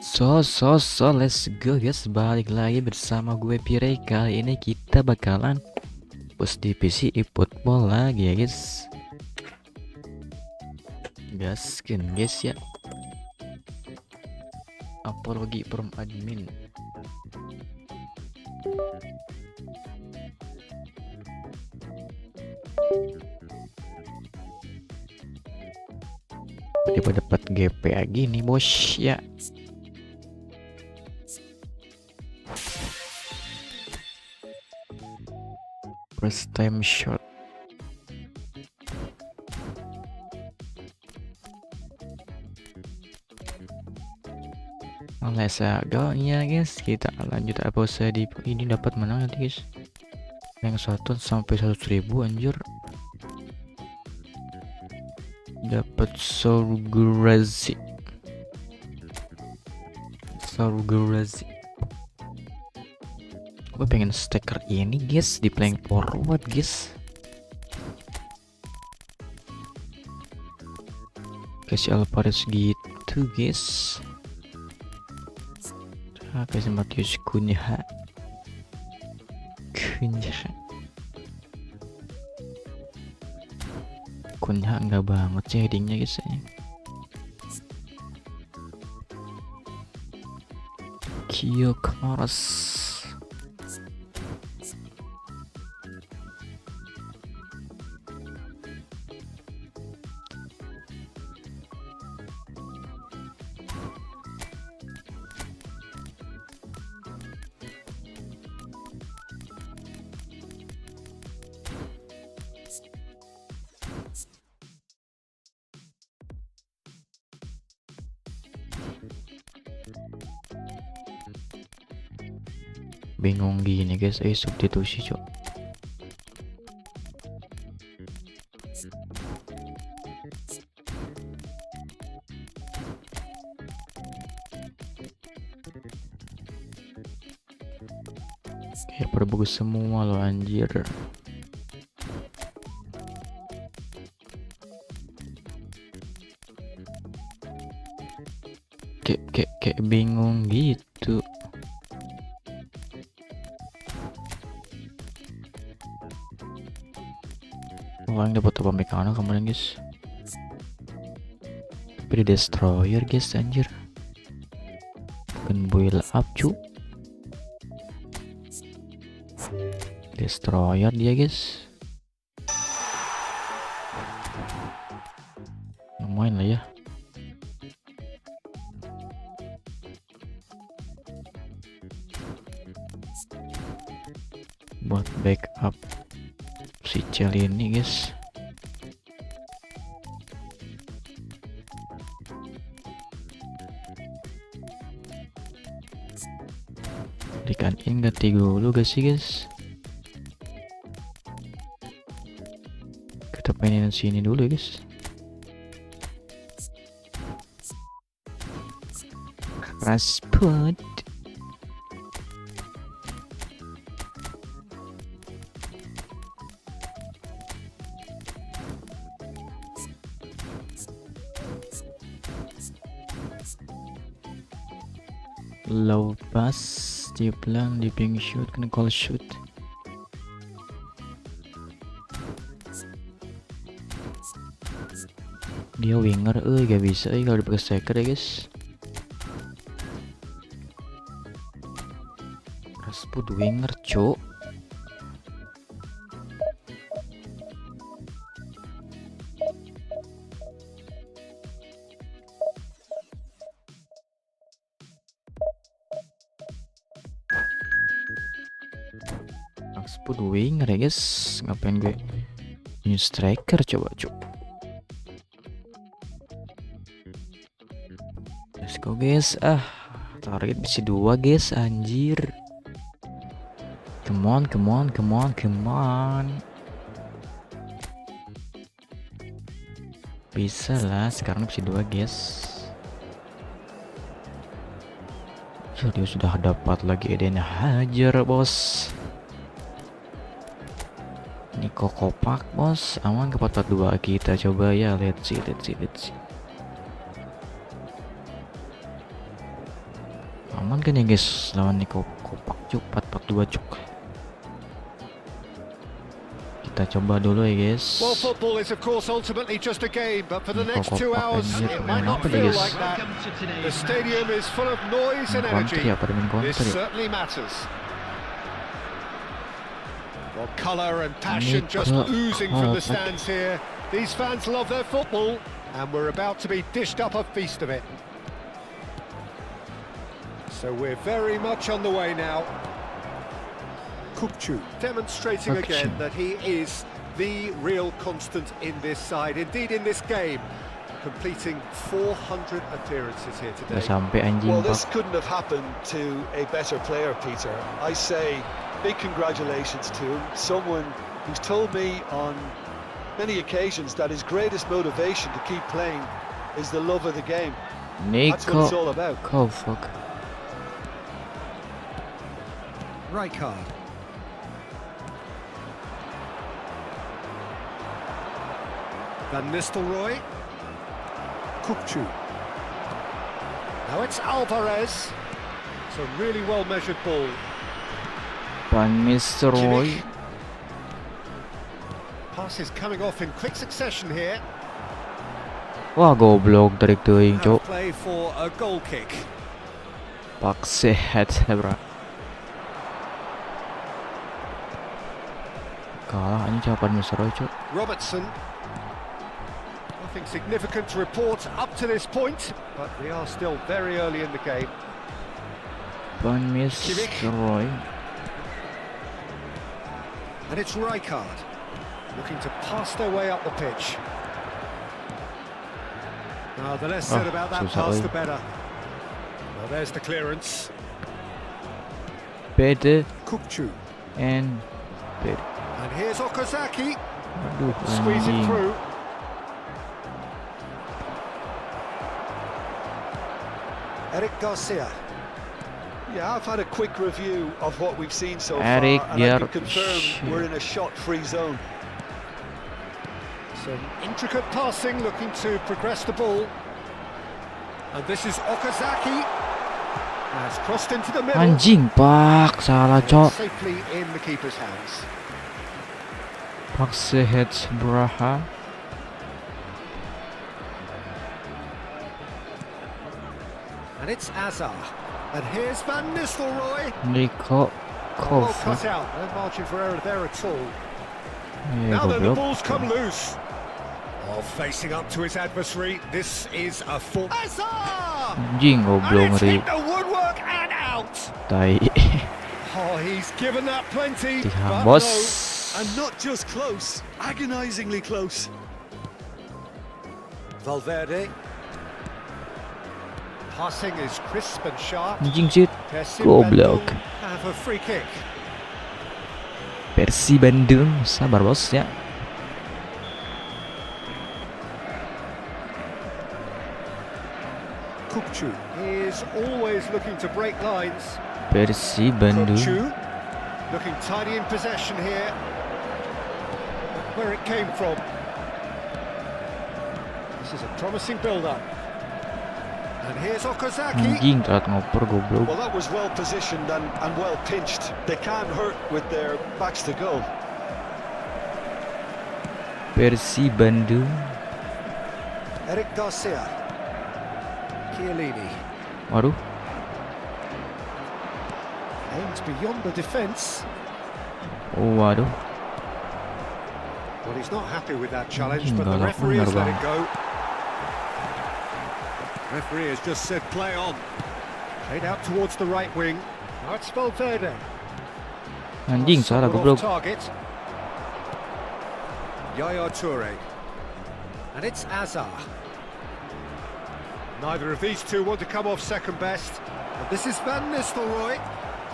Let's go guys, balik lagi bersama gue Pire. Kali ini kita bakalan push divisi eFootball lagi ya guys. Gaskeun guys ya. Apologi from admin. Tiba dapat GP lagi nih bos ya. First time shot. Let's go ya guys, kita lanjut apa usah di ini dapat menang nanti guys. Yang 1 sampai 100.000 anjir. Dapat seru. Gue pengen stiker ini guys di playing forward guys. Kasih Alvarez gitu guys. Kasih Matius Kunha. Kunha enggak banget sih headingnya guys. Kaos. Bingung gini guys, substitusi cok. Kayak perbagus semua loh anjir. Kayak bingung gitu. Orang dapat apa mekano kemarin guys. Tapi di destroyer guys anjir. Bukan boil up cu. Destroyer dia guys. Lumayan lah ya. Buat backup si Cel ini guys. Dikanin ganti dulu guys sih guys. Kita mainin sini dulu guys. Rasput. Low pass, dia pelan, dia ping shoot, kena call shoot. Dia winger, gak bisa kalau dipakai striker ya guys. Rasput winger cok. Rasput winger ya guys. Ngapain gue new striker coba cok. Let's go guys. Target bisa 2 guys anjir. Come on. Bisa lah, sekarang bisa 2 guys. Dia sudah dapat lagi Eden hajar bos. Niko kopak bos, aman ke 42 kita coba ya. Let's see. Aman kan ya guys lawan nih kopak cuk 4-4-2 cuk. Kita coba dulu ya guys. Well, football is of course ultimately just a game, but for the next 2 hours it might Main not apa deh feel guys? like that. The stadium is full of noise and Counter energy. ya, pada main This counter ya. certainly matters. Well, colour and passion just Nico, oozing from the Pake. stands here. These fans love their football, and we're about to be dished up a feast of it. So we're very much on the way now. Kukçu demonstrating again that he is the real constant in this side, indeed in this game, completing 400 appearances here Udah today. sampai anjing Well, Pak. this couldn't have happened to a better player, Peter. I say big congratulations to him, someone who's told me on many occasions that his greatest motivation to keep playing is the love of the game. That's what Nico it's all about. Kovac. Rijkaard. Van Nistelrooy. Kukçu. Now it's Alvarez. It's a really well measured ball. Van Nistelrooy. Pass is coming off in quick succession here. Wah goblok tarik teuing cuk. Play for a goal kick. Pakse head bro. Kalah anjing siapa Van Nistelrooy cuk. Robertson. Nothing significant to report up to this point, but we are still very early in the game. Van Nistelrooy. And it's Rijkaard looking to pass their way up the pitch. Now, the less said about that pass, the better. Well, there's the clearance. Pake Kukçu. and Pake. And here's Okazaki. Aduh Squeezing anjing. through. Eric Garcia. Yeah, I've had a quick review of what we've seen so Eric far, and I can Garcia. confirm we're in a shot-free zone. Some intricate passing, looking to progress the ball. And this is Okazaki. Has crossed into the middle. Anjing Pak, salah cok. Safely in the keeper's hands. Pakse head Braha. And it's Azar. And here's Van Nistelrooy. Nico Well cut Kovac. out. No margin for error there at all. Eh Now then, the goblok. ball's come loose. Oh, facing up to his adversary. This is a full. Azar! Anjing And goblok it's ngeri. hit the woodwork and out. Tai. Oh, he's given that plenty. Tiha But bos. no. And not just close, agonisingly close. Valverde. Passing is crisp and sharp. Anjing shit. Persib Goblok. Bandung have a free kick. Persib Bandung, sabar bos ya. Kukçu is always looking to break lines. Persib Bandung. Kukçu looking tidy in possession here. Where it came from. This is a promising build-up. And here's Okazaki. Anjing telat ngoper goblok. Well, that was well positioned and well pinched. They can't hurt with their backs to goal. Persib Bandung. Eric Garcia. Chiellini. Waduh. Aims beyond the defence. Oh, waduh. Well, he's not happy with that challenge, Anjing, but the galak referee has bener, let Bang. it go. Referee has just said play on. Played out towards the right wing. Now it's Valverde. Anjing salah Off goblok. target. Yaya Toure. And it's Azar. Neither of these two want to come off second best. And this is Van Nistelrooy.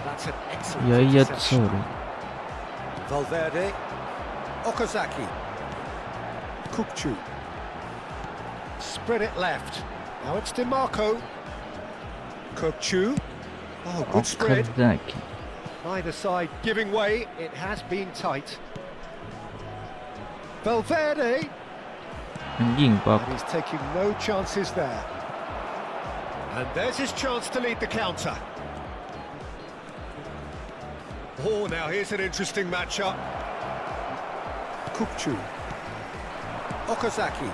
That's an excellent Yaya interception. Toure. Valverde. Okazaki. Kukçu. Spread it left. Now it's DiMarco. Kukçu. Oh, good spread. Okazaki. Neither side giving way. It has been tight. Valverde. Anjing Pak. And he's taking no chances there. And there's his chance to lead the counter. Oh, now here's an interesting matchup. Kupchu. Okazaki.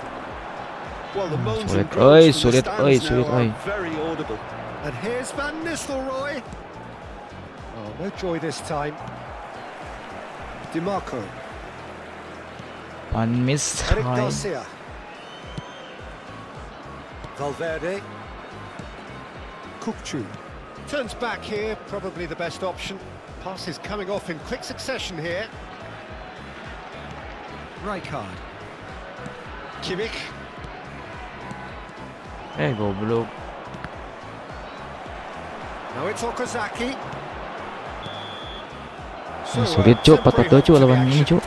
Well, the moans sulit, and groans from the sulit, stands sulit, now are very audible. And here's Van Nistelrooy. Oh, no joy this time. DiMarco. Van Mis Eric Garcia. Valverde. Kupchu. Turns back here, probably the best option. Pass is coming off in quick succession here. Rijkaard. Kimmich. goblok. Now it's Okazaki. Sulit cuk, 4-4 cuk lawan ini cuk.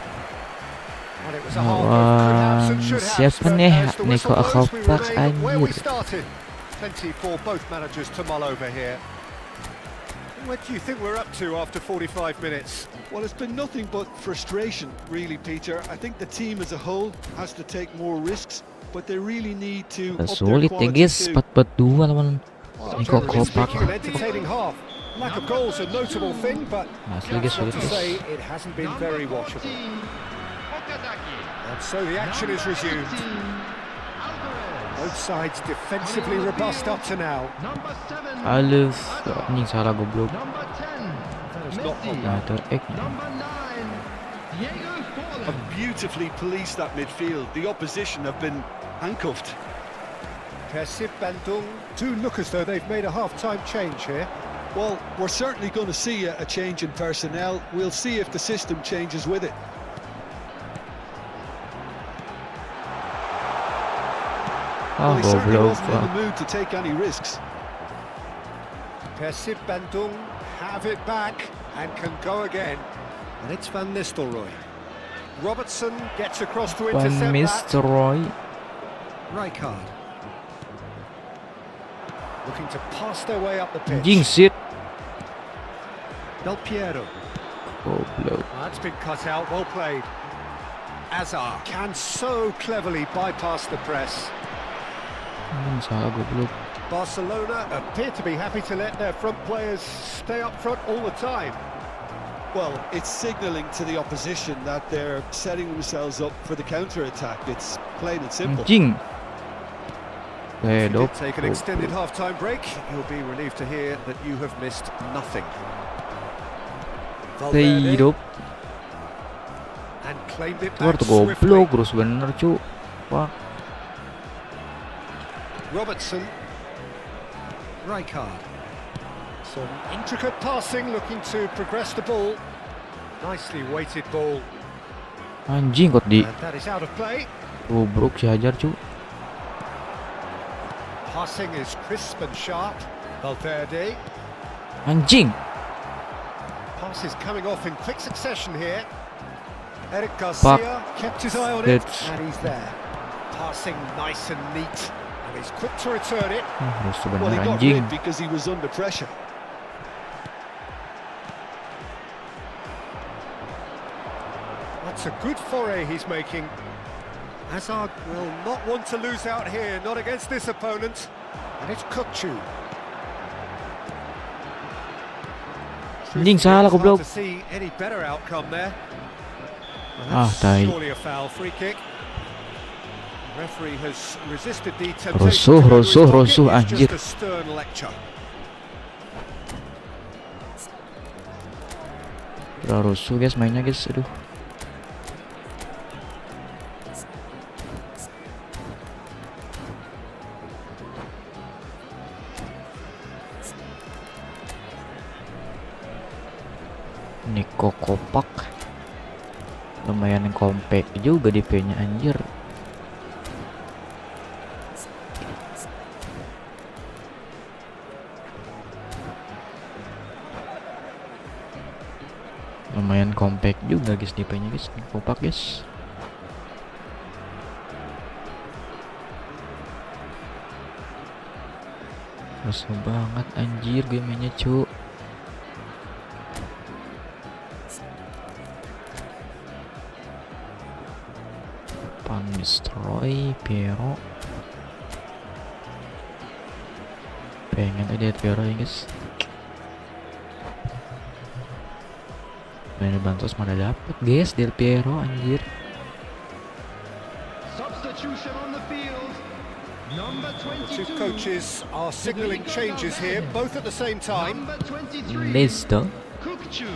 And it was a hard move, could have and should have Siapa smoke nih? as the Niko whistle blows. We Akalpak, remain where we anjir. started. Plenty for both managers to mull over here. What do you think we're up to after 45 minutes? Well, it's been nothing but frustration, really, Peter. I think the team as a whole has to take more risks, but they really need to up their Sulit ya quality guys, too. 4-4-2 lawan Niko Generally Akalpak. speaking, an entertaining half. Lack of goals a notable thing, but Asli guys, that's not sulit to say guys. it hasn't been very watchable. And so the action is resumed. Both sides defensively robust up to now. Alif, anjing salah goblok. Nah, Have beautifully policed that midfield. The opposition have been handcuffed. Persib Bandung do look as though they've made a half-time change here. Well, we're certainly going to see a change in personnel. We'll see if the system changes with it. Well, he certainly goblok. wasn't in the mood to take any risks. Persib Bandung have it back and can go again. And it's Van Nistelrooy. Robertson gets across to Van intercept that. Nistelrooy. Rijkaard. Looking to pass their way up the Anjing pitch. shit. Del Piero. Goblok. That's been cut out, well played. Azar can so cleverly bypass the press. Anjing salah goblok. Barcelona appear to be happy to let their front players stay up front all the time. Well, it's signalling to the opposition that they're setting themselves up for the counter-attack. It's plain and simple. Anjing. If you Pedok. did take an extended half-time break, you'll be relieved to hear that you have missed nothing. Valverde Pedok. and claimed it Keluar back tuh swiftly. goblok, terus bener cu. Wah. Robertson. Rijkaard. Some intricate passing, looking to progress the ball. Nicely weighted ball. Anjing kok di And that is out of play. goblok si Hajar cu. Passing is crisp and sharp. Valverde. Anjing. Pass is coming off in quick succession here. Eric Garcia kept his eye on it, That's- and he's there. Passing nice and neat, and he's quick to return it. Terus tuh Well, he bener got anjing. rid because he was under pressure. That's a good foray he's making. Hazard will not want to lose out here, not against this opponent. And it's Kupchu. Anjing salah It's hard goblok. to see any better outcome there. Well, Ah, that's tai. surely a foul, free kick. The referee has resisted the temptation. Rusuh, to go to his rusuh, pocket. rusuh, It's anjir. just a stern lecture. Udah rusuh guys mainnya guys. Aduh. Niko Kopak lumayan compact juga DP-nya anjir. Lumayan compact juga guys DP-nya guys, Kopak guys. Rusuh banget anjir gue mainnya cu. Pan destroy Piero. Pengen lihat Piero ya guys. Main bantos mana dapet guys, Del Piero anjir. Substitution on the field. Number The two 22. coaches are signalling changes here, both at the same time. Number 23. Nesto. Kukchu.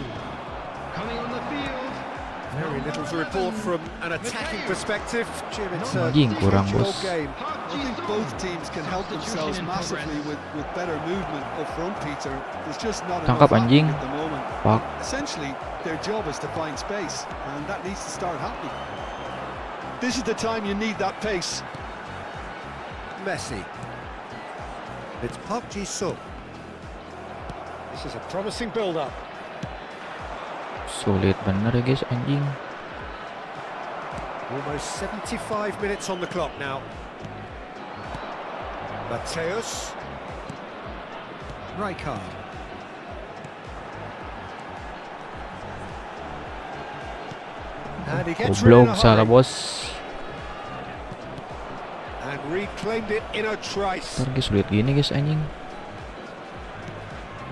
Coming on the field. Very little to report from an attacking perspective. Jim, it's a Anjing, kurang, controlled bos. game. I think both teams can help themselves massively with better movement up front, Peter. There's just not Tangkap, enough anjing. happening at the moment. Pak. Essentially, their job is to find space, and that needs to start happening. This is the time you need that pace. Messi. It's Park Ji-sung. This is a promising build-up. Sulit bener ya guys anjing. Almost 75 minutes on the clock now. Mateus. Rijkaard. And he gets rid in Goblok a salah hurry. bos. And reclaimed it in a trice. Ntar guys sulit gini guys anjing.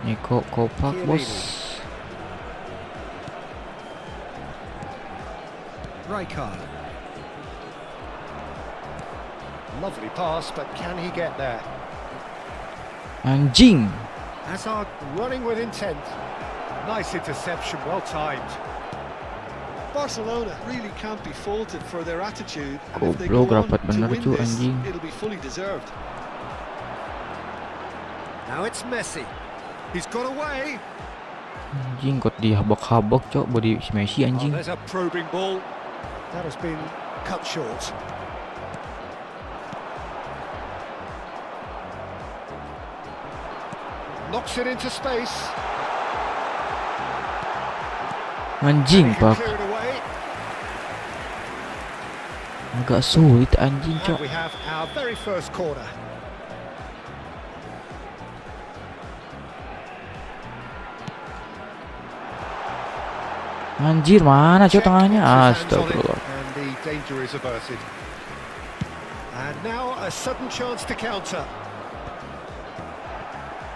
Niko kopak bos. Rijkaard. Lovely pass, but can he get there? Anjing. Hazard running with intent. Nice interception, well timed. Barcelona really can't be faulted for their attitude. And if they Goblok go on rapat to bener win cu this, anjing. it'll be fully deserved. Now it's Messi. He's got away. Anjing kok dihabok-habok cok body Messi Oh, anjing. there's a probing ball. That has been cut short. Knocks it into space. Anjing He can pak. clear it away. Agak sulit anjing And cok. we have our very first corner. Anjir mana cok Check, tengahnya? gets his hands on it, Astagfirullah. and the danger is averted. And now a sudden chance to counter.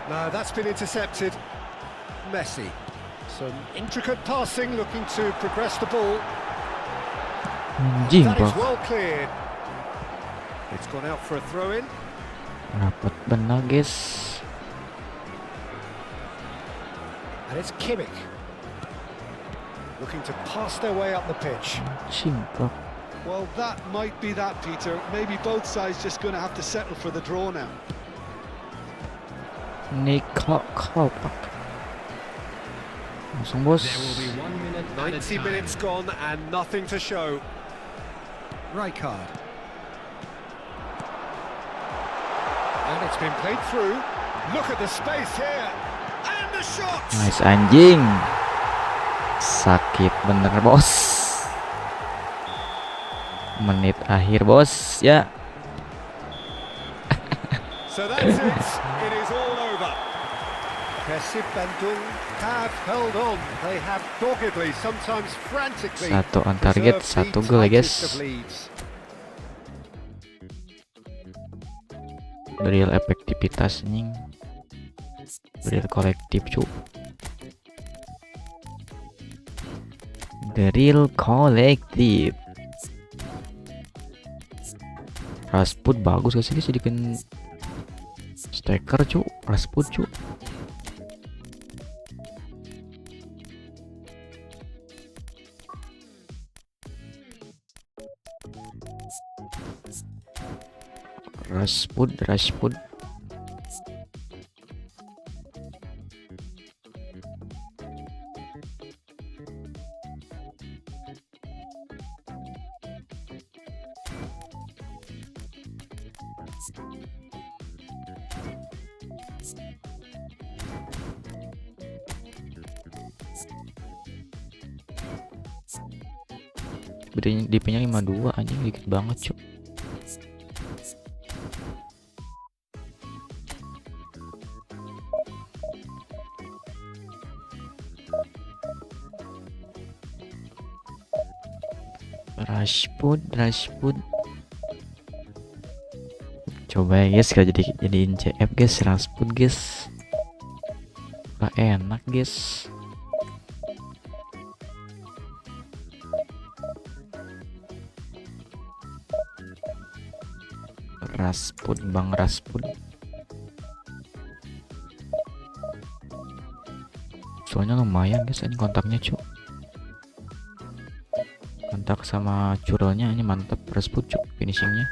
No, that's been intercepted. Messi. Some intricate passing, looking to progress the ball. Anjing That is pak. well cleared. It's gone out for a throw-in. Rapat bener guys. And it's Kimmich. Looking to pass their way up the pitch. Anjing pak. Well, that might be that, Peter. Maybe both sides just going to have to settle for the draw now. Niko kopak. Langsung bos. There will be 1 minute at a 90 time. minutes gone and nothing to show. Rijkaard. And it's been played through. Look at the space here. And the shot! Nice anjing. Sakit bener bos. Menit akhir bos ya. So that's it. It is all over. Persib Bandung have held on. They have doggedly, sometimes frantically, Satu on target, preserved satu the gol ya guys. tightest of leads. Real efektivitas anjing. Real kolektif cu. The real kolektif. Rasput bagus gak sih guys jadikan striker cu. Rasput cu. Rashford. Bedanya DP-nya 52 anjing dikit banget cuk. Rashford. Coba ya guys kalau jadiin CF guys, Rashford guys. Lah enak guys. Rasput, Bang Rasput. Soalnya lumayan guys ini kontaknya cuk. Kontak sama curlnya ini mantap. Rasput cuk finishingnya.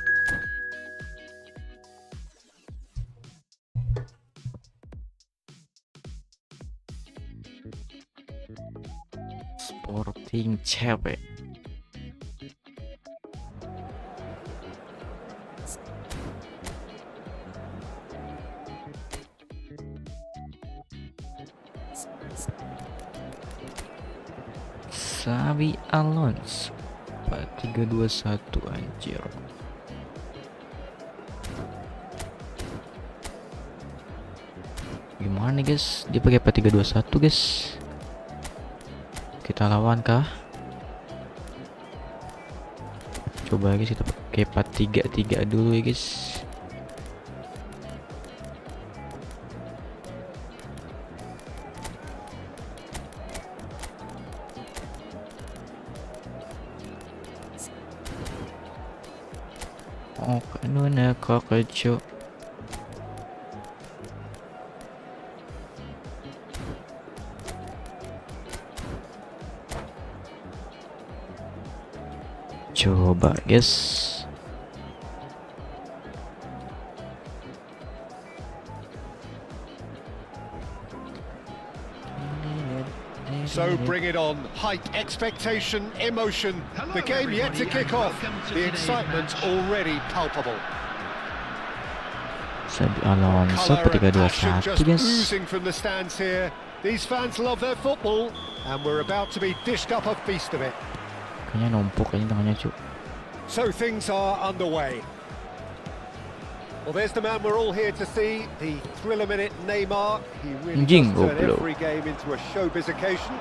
Sporting cewek. Xavi Alonso 4-3-2-1 anjir. Gimana nih guys? Dia pakai 4-3-2-1 guys. Kita lawan kah? Coba guys kita pakai 4-3-3 dulu ya guys. Oh, kanuna kakacho. Coba guys. So bring it on. Hype, expectation, emotion. The game yet to kick off. The excitement already palpable. Xavi Alonso Colour and passion 4-3-2-1 just guys. oozing from the stands here. These fans love their football, and we're about to be dished up a feast of it. Kayaknya numpuk kayaknya tangannya cuk. So things are underway. Well, there's the man we're all here to see, the thriller-minute Neymar. He really Anjing, does turn goblok. every game into a showbiz occasion.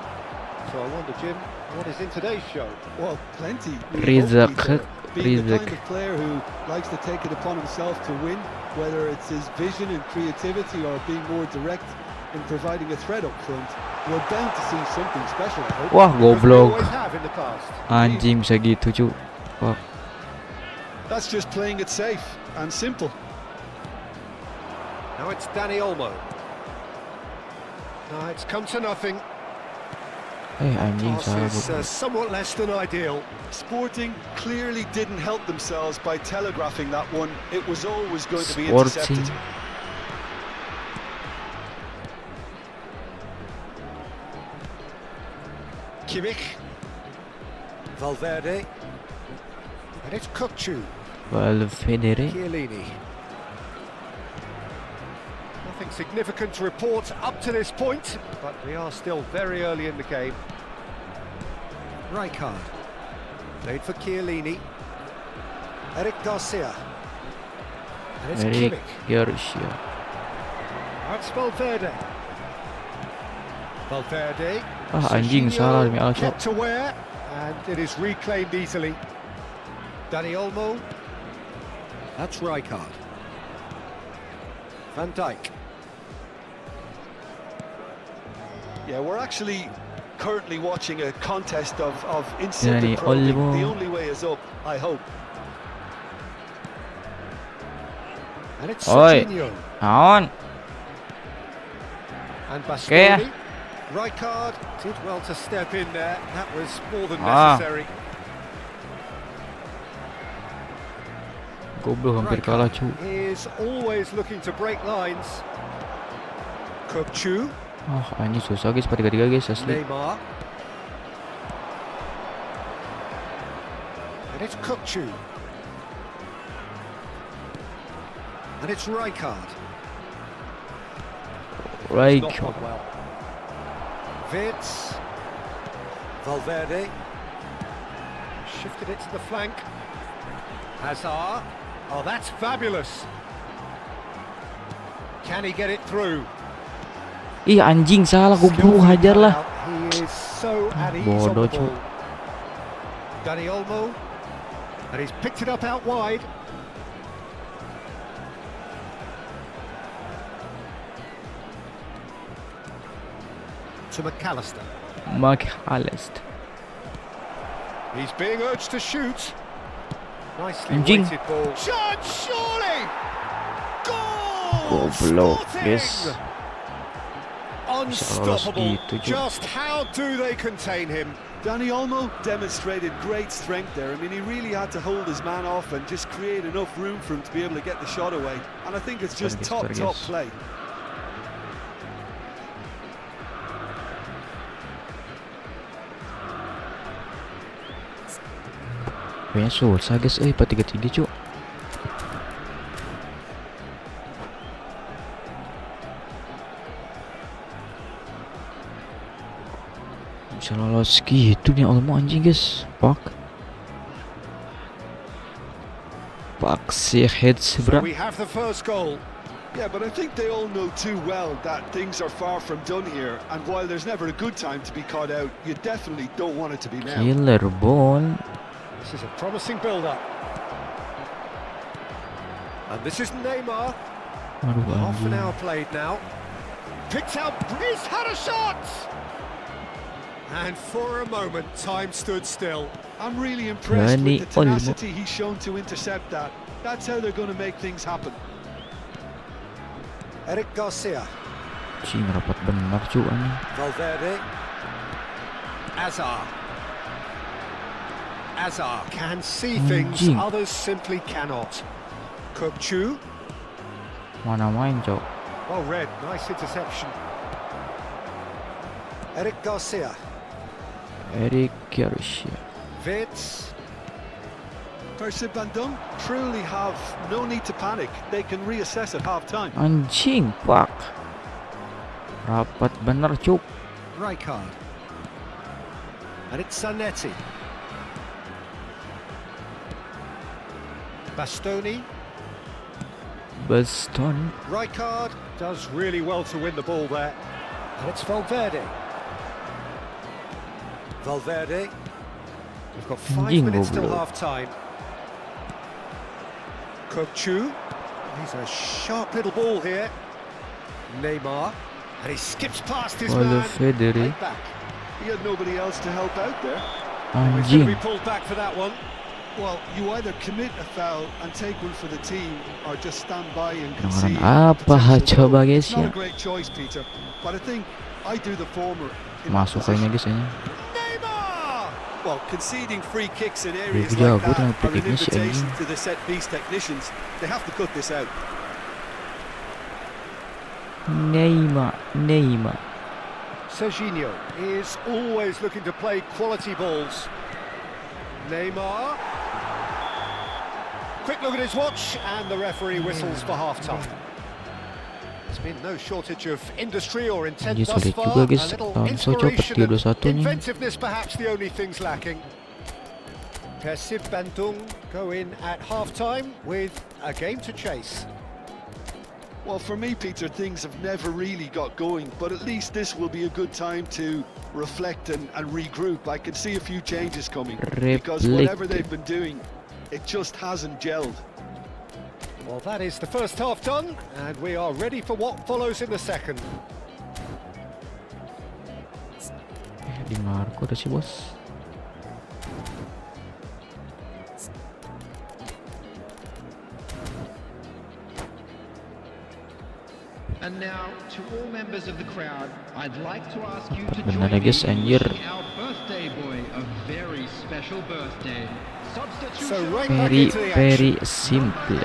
So I wonder, Jim, what is in today's show? Well, plenty. Rizak, Being the Rizak. kind of player who likes to take it upon himself to win, whether it's his vision and creativity or being more direct in providing a threat up front, we're bound to see something special, I hope. Wah, Because we goblok. always have in the past. Anjing bisa gitu cuk. Wah, That's just playing it safe and simple. Now it's Dani Olmo. Now it's come to nothing. anjing Pass salah is gua. somewhat less than ideal. Sporting clearly didn't help themselves by telegraphing that one. It was always going to be Sporting. intercepted. Kimmich. Valverde. And it's Kukcu. Valverde. Chiellini. Nothing significant to report up to this point, but we are still very early in the game. Rijkaard. Played for Chiellini. Eric Garcia. And it's Eric Kimmich. Garcia. That's Valverde. Valverde. Anjing salah demi Allah cuk. Kept to where, and it is reclaimed easily. Dani Olmo. That's Rijkaard. Van Dijk. Yeah, we're actually currently watching a contest of Dani insipid probing. Olmo. The only way is up, I hope. And it's Oi. Coutinho. Naon? And Okay. Bastoni. Rijkaard did well to step in there. That was more than Ah. necessary. Goblok hampir kalah cuk. Is always looking to break lines. Kukcu. Anjing susah guys 4-3-3 guys asli. Neymar. And it's Kukcu. And it's Rijkaard. Right. Not done well. Vitz. Valverde. Shifted it to the flank. Hazard. Oh, that's fabulous. Can he get it through? Ih anjing salah goblok hajar lah. He is so at ease on Bodoh, the ball. Dani Olmo. And he's picked it up out wide. To McAllister. McAllister. He's being urged to shoot. Nicely Anjing. weighted ball. Chance, surely! Goal! Goblok, Sporting! guys. Unstoppable. gitu, Cuk. Just how do they contain him? Danny Olmo demonstrated great strength there. I mean, he really had to hold his man off and just create enough room for him to be able to get the shot away. And I think it's just top play. Kayaknya susah guys, pas 3-3 cuk. Bisa lolos gitu nih Olmo anjing guys. Pak si heads So bro. we have the first goal. Yeah, but I think they all know too well that things are far from done here. And while there's never a good time to be caught out, you definitely don't want it to be now. Killer bone. This is a promising build-up. And this is Neymar. Aduh Half an anjing. hour played now. Picked out, he's had a shot! And for a moment, time stood still. I'm really impressed Danny with the tenacity he's shown to intercept that. That's how they're going to make things happen. Eric Garcia. Cing rapat benar cuk anjing. Valverde. Azar can see things Anjing. others simply cannot. Kopchu. Mana main cuk. Well read, nice interception. Eric Garcia. Eric Garcia. Vitz. Persib Bandung truly have no need to panic. They can reassess at half-time. Anjing pak. Rapat benar cuk. Rijkaard. And it's Zanetti. Bastoni. Baston. Rijkaard does really well to win the ball there. And it's Valverde. Valverde. We've got 5 Anjing minutes till goblok. half-time. Kopchu. He's a sharp little ball here. Neymar. And he skips past his man. Valverde. Played back. He had nobody else to help out there. He's going to be Anjing. pulled back for that one. Well, you either commit a foul and take one for the team, or just stand by and Jangan concede. apa Potential coba goal. guys It's not ya. a great choice, Peter, but I think I do the former. in that Masuk kayaknya position. guys ini. Neymar! Well, conceding free kicks in areas jago like that dengan are an free kicknya si invitation anjing. to the set-piece technicians. They have to cut this out. Neymar. Serginho is always looking to play quality balls. Neymar. Quick look at his watch, and the referee whistles for half-time. There's been no shortage of industry or intent Anjir, thus sulit far. juga, guys. A little Langsung cepet inspiration dia and 2-1 nya. inventiveness perhaps the only things lacking. Persib Bandung go in at half-time with a game to chase. Well, for me, Peter, things have never really got going, but at least this will be a good time to reflect and regroup. I can see a few changes coming, because whatever they've been doing, it just hasn't gelled. Well, that is the first half done, and we are ready for what follows in the second. Di Marco ada sih bos. And now, to all members of the crowd, I'd like to ask you to Benar join ya, guys, me in anjir. wishing our birthday boy a very special birthday. So Substitution. right back into the action. Very simple.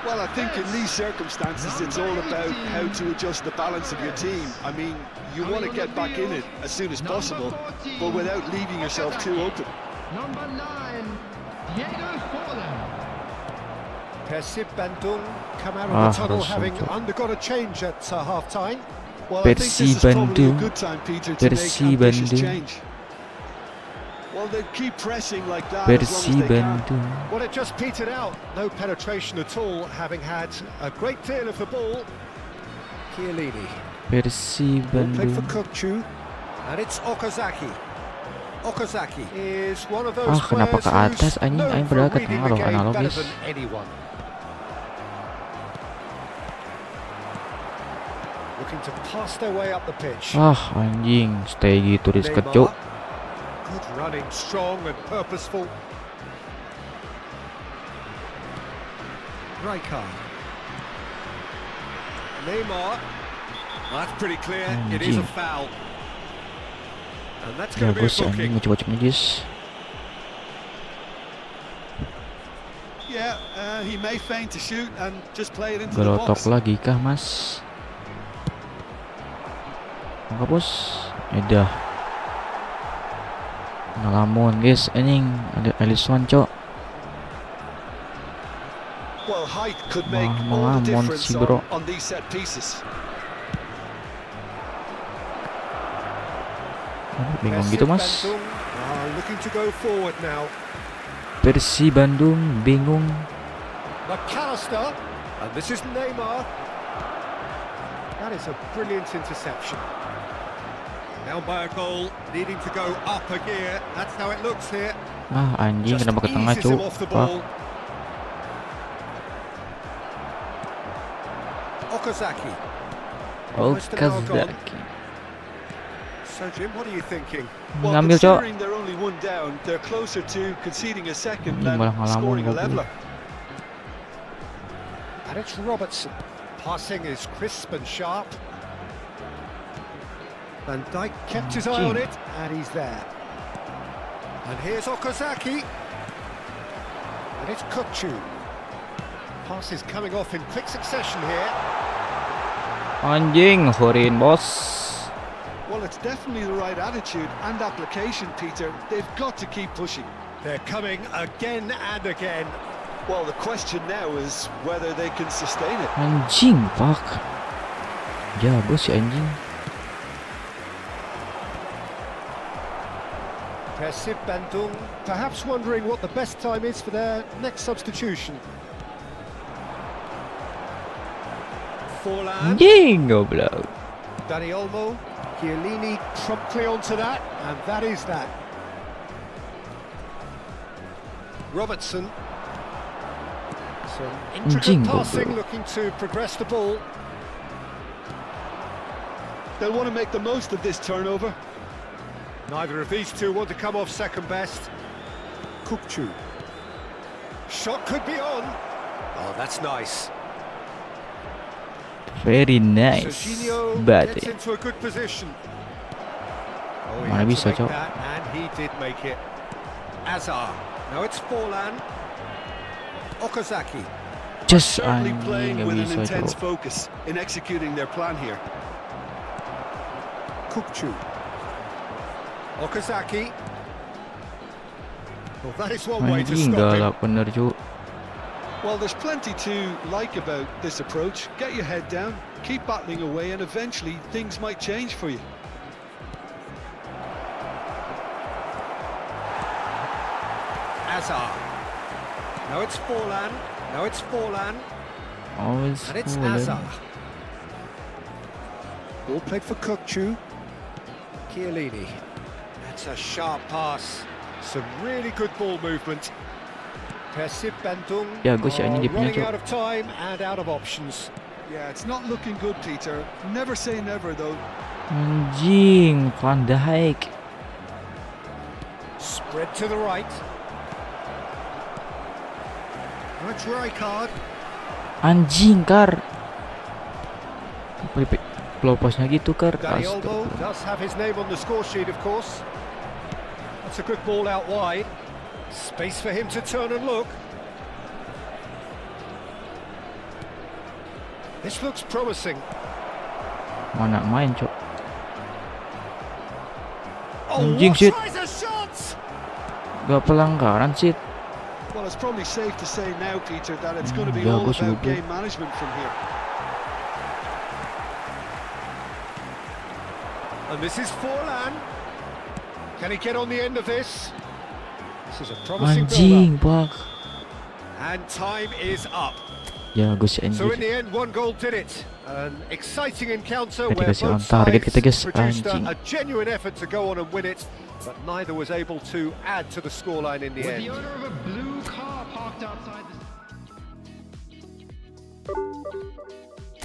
Well, I think in these circumstances, it's all about how to adjust the balance of your team. I mean, you want to get back in it as soon as possible, but without leaving yourself too open. Number 9, Diego Forlan. Persib Bandung come out of the tunnel harus having untuk. undergone a change at half-time. Well, I think this is probably a Bandung. good time, Peter, to make Persib ambitious Bandung. change. Well, they keep pressing like that as long as Persib they can. Bandung. Well, it just petered out. No penetration at all, having had a great deal of the ball. Chiellini. Persib Ball played for Bandung. Kopchu. And it's Okazaki. Okazaki is one of those kenapa players ke atas, who's anjing? known Aing for padahal ke reading tengah the loh, game better analogis. than anyone. Looking to pass their way up the pitch. Anjing, stay gitu risket cuk. Good running, strong and purposeful. Rijkaard. Neymar. That's pretty clear. It is a foul. And that's going to be a Bagus anjing, booking. ngecek-ngeceknya guys. Yeah, he may feign to shoot and just play it into the Gelotok box. lagi kah mas? Enggak bos. Edah. Ngelamun guys, anjing ada Alisson cok. Well, height could make Wah, all the melamun difference si bro. on these set pieces. Bingung gitu mas. Bandung are looking to go forward now. Persib Bandung bingung. McAllister, and this is Neymar. That is a brilliant interception. Down by a goal, needing to go up a gear. That's how it looks here. Ah anjing Just kenapa ke tengah eases him cuk. off the Fuck. ball. Okazaki. Almost an hour gone. Okazaki. So Jim, what are you thinking? Well, Ngambil cok. considering they're only one down, they're closer to conceding a second Anjing than malah ngelamun scoring a goblok. leveler. And it's Robertson. Passing is crisp and sharp. Van Dijk kept his eye on it, and he's there. And here's Okazaki. And it's Kukcu. Pass is coming off in quick succession here. Anjing, Horin bos. Well, it's definitely the right attitude and application, Peter. They've got to keep pushing. They're coming again and again. Well, the question now is whether they can sustain it. Anjing, fuck. Jago si anjing. Persib Bandung perhaps wondering what the best time is for their next substitution. Forlan, Anjing goblok. Dani Olmo, Chiellini promptly onto that, and that is that. Robertson. Some intricate Jingle passing, bell. looking to progress the ball. They'll want to make the most of this turnover. Neither of these two want to come off second best. Kukcu. Shot could be on. Oh, that's nice. Very nice. Serginho Bate. gets into a good position. Oh, he Mana had to bisa, make Cok. that, and he did make it. Azar. Now it's Forlan. Okazaki. Just Certainly anjing playing gak with an bisa intense cok. focus in executing their plan here. Kukcu. Okazaki. Well, that is one way to Anjing stop him. galak bener cuk. Well, there's plenty to like about this approach. Get your head down, keep battling away, and eventually things might change for you. Azar. Now it's Forlan. Now it's Forlan. Always And it's full, Azar. Ball played for Kukcu. Chiellini. That's a sharp pass. Some really good ball movement. Persib Bandung Ya, gue si anjing are dia punya, running Cok. out of time and out of options. Yeah, it's not looking good, Peter. Never say never, though. Anjing, Van Dijk. Spread to the right. That's Rijkaard. Anjing kar. Pelopasnya gitu kar. Dani Olmo Astaga. does have his name on the score sheet, of course. That's a good ball out wide. Space for him to turn and look. This looks promising. Mana main cok. Oh, Anjing, what shit. tries a shot! Gak pelanggaran sih. Well, it's probably safe to say now, Peter, that it's going to be Yeah, all go si about goblok. game management from here. And this is Forlan. Can he get on the end of this? This is a promising Anjing build-up. bak. And time is up. Ya gue si So in anjing. the end, one goal did it. An exciting encounter Tadi where kasih both on target sides kita, guys. produced Anjing. a genuine effort to go on and win it, but neither was able to add to the scoreline in the With end. the owner of a blue car parked outside the...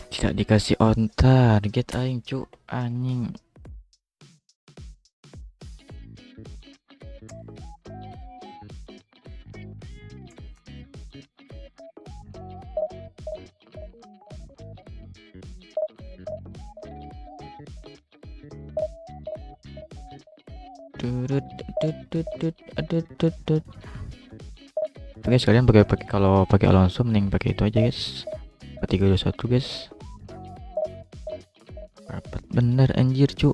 Tidak dikasih on target aing cuk. Anjing. Oke, sekalian pakai kalau pakai Alonso mending pakai itu aja guys. 3-2-1 guys. Rapat bener anjir cu.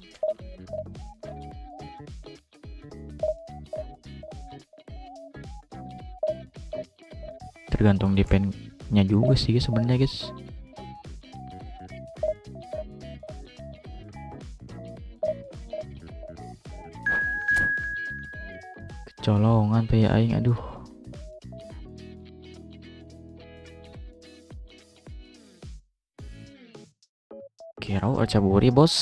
Tergantung defense-nya juga sih guys sebenarnya guys. Kecolongan pe aing, aduh. Kira caburi bos.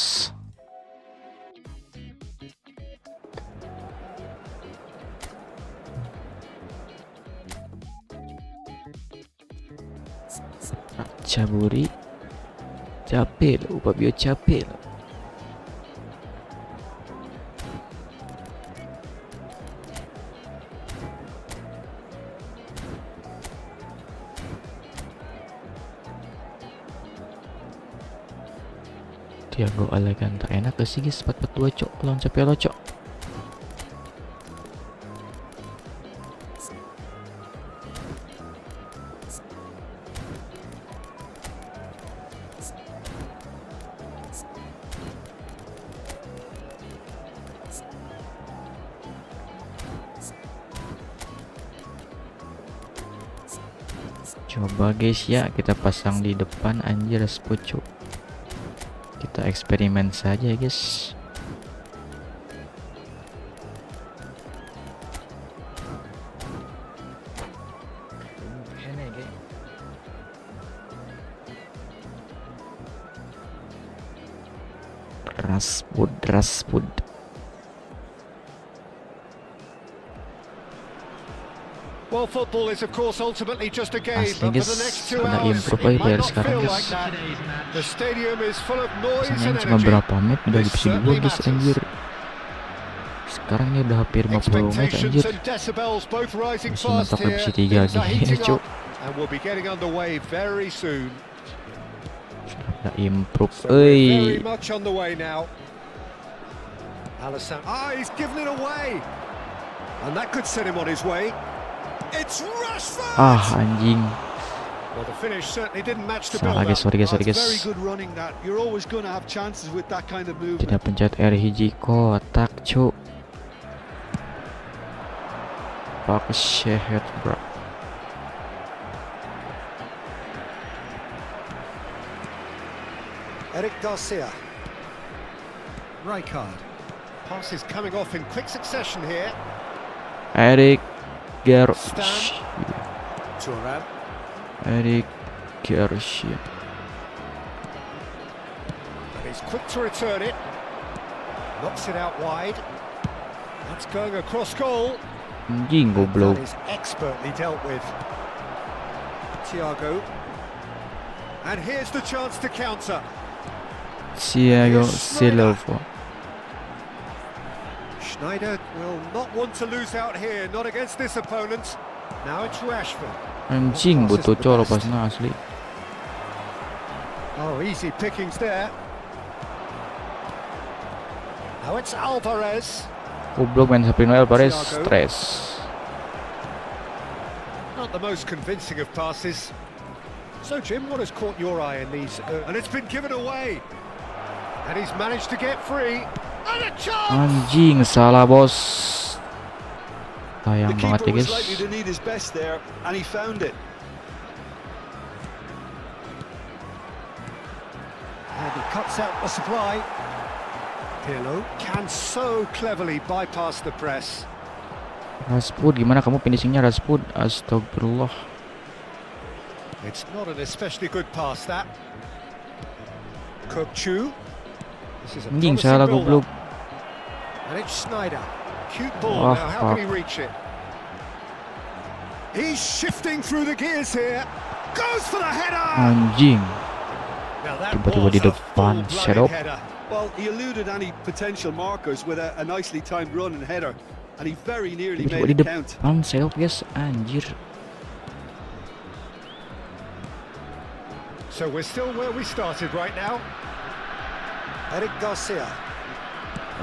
Caburi capek lo, Fabio capek lo. Thiago Alcantara enak gak sih guys 4-4-2 cok lawan capek lo cok. Coba guys ya, kita pasang di depan anjir Spucu. Kita eksperimen saja guys. Raspud. Well, football is of course ultimately just a game, Asli but for guys, the next 2 udah hours improve it aja might player not sekarang feel guys. like that. The stadium is full of noise Senin and cuma energy. berapa menit udah This divisi 2 certainly guys matters. anjir. Sekarang ini udah hampir 50 menit Expectations anjir. and decibels both rising Masih fast mentok here. divisi 3 Things are gini heating cuk. up and we'll be getting underway very soon. Udah improve. So we're Oi. very much on the way now. Alisson, he's given it away. And that could set him on his way. It's Rashford! Anjing. Well, the finish certainly didn't match the Salah build-up. guys, sorry guys. Very good running that. You're always going to have chances with that kind of movement. Tidak pencet R hiji kotak cuk. Pak Shehet bro. Eric Garcia. Rijkaard. Passes coming off in quick succession here. Eric Garcia. Thuram. Eric Garcia. And he's quick to return it. Knocks it out wide. That's going across goal. Anjing That goblok. is expertly dealt with. Thiago. And here's the chance to counter. Thiago Selalu. Schneider will not want to lose out here, not against this opponent. Now it's Rashford. Anjing Passes butuh the colo best. pasnya asli. Oh, easy pickings there. Now it's Alvarez. Goblok main Sapino Alvarez Thiago. stres. Not the most convincing of passes. So, Jim, what has caught your eye in these? And it's been given away. And he's managed to get free. And a chance! Anjing salah bos. The Sayang banget keeper ya was guys. likely to need his best there, and he found it. And he cuts out the supply. Pirlo can so cleverly bypass the press. Rashford, gimana kamu finishingnya Rashford? Astagfirullah. It's not an especially good pass, that. Kokchu. This is a Anjing promising salah build-up. goblok. And it's Schneider. Cute ball. Oh, Now, how can he fuck. reach it? He's shifting through the gears here. Goes for the header! Anjing. Now that Tiba-tiba was di a depan, full-blooded Serop. header. Well, he eluded any potential markers with a nicely timed run and header, and he very nearly Tiba-tiba made di it count. depan selop guys, anjir. So we're still where we started right now. Eric Garcia.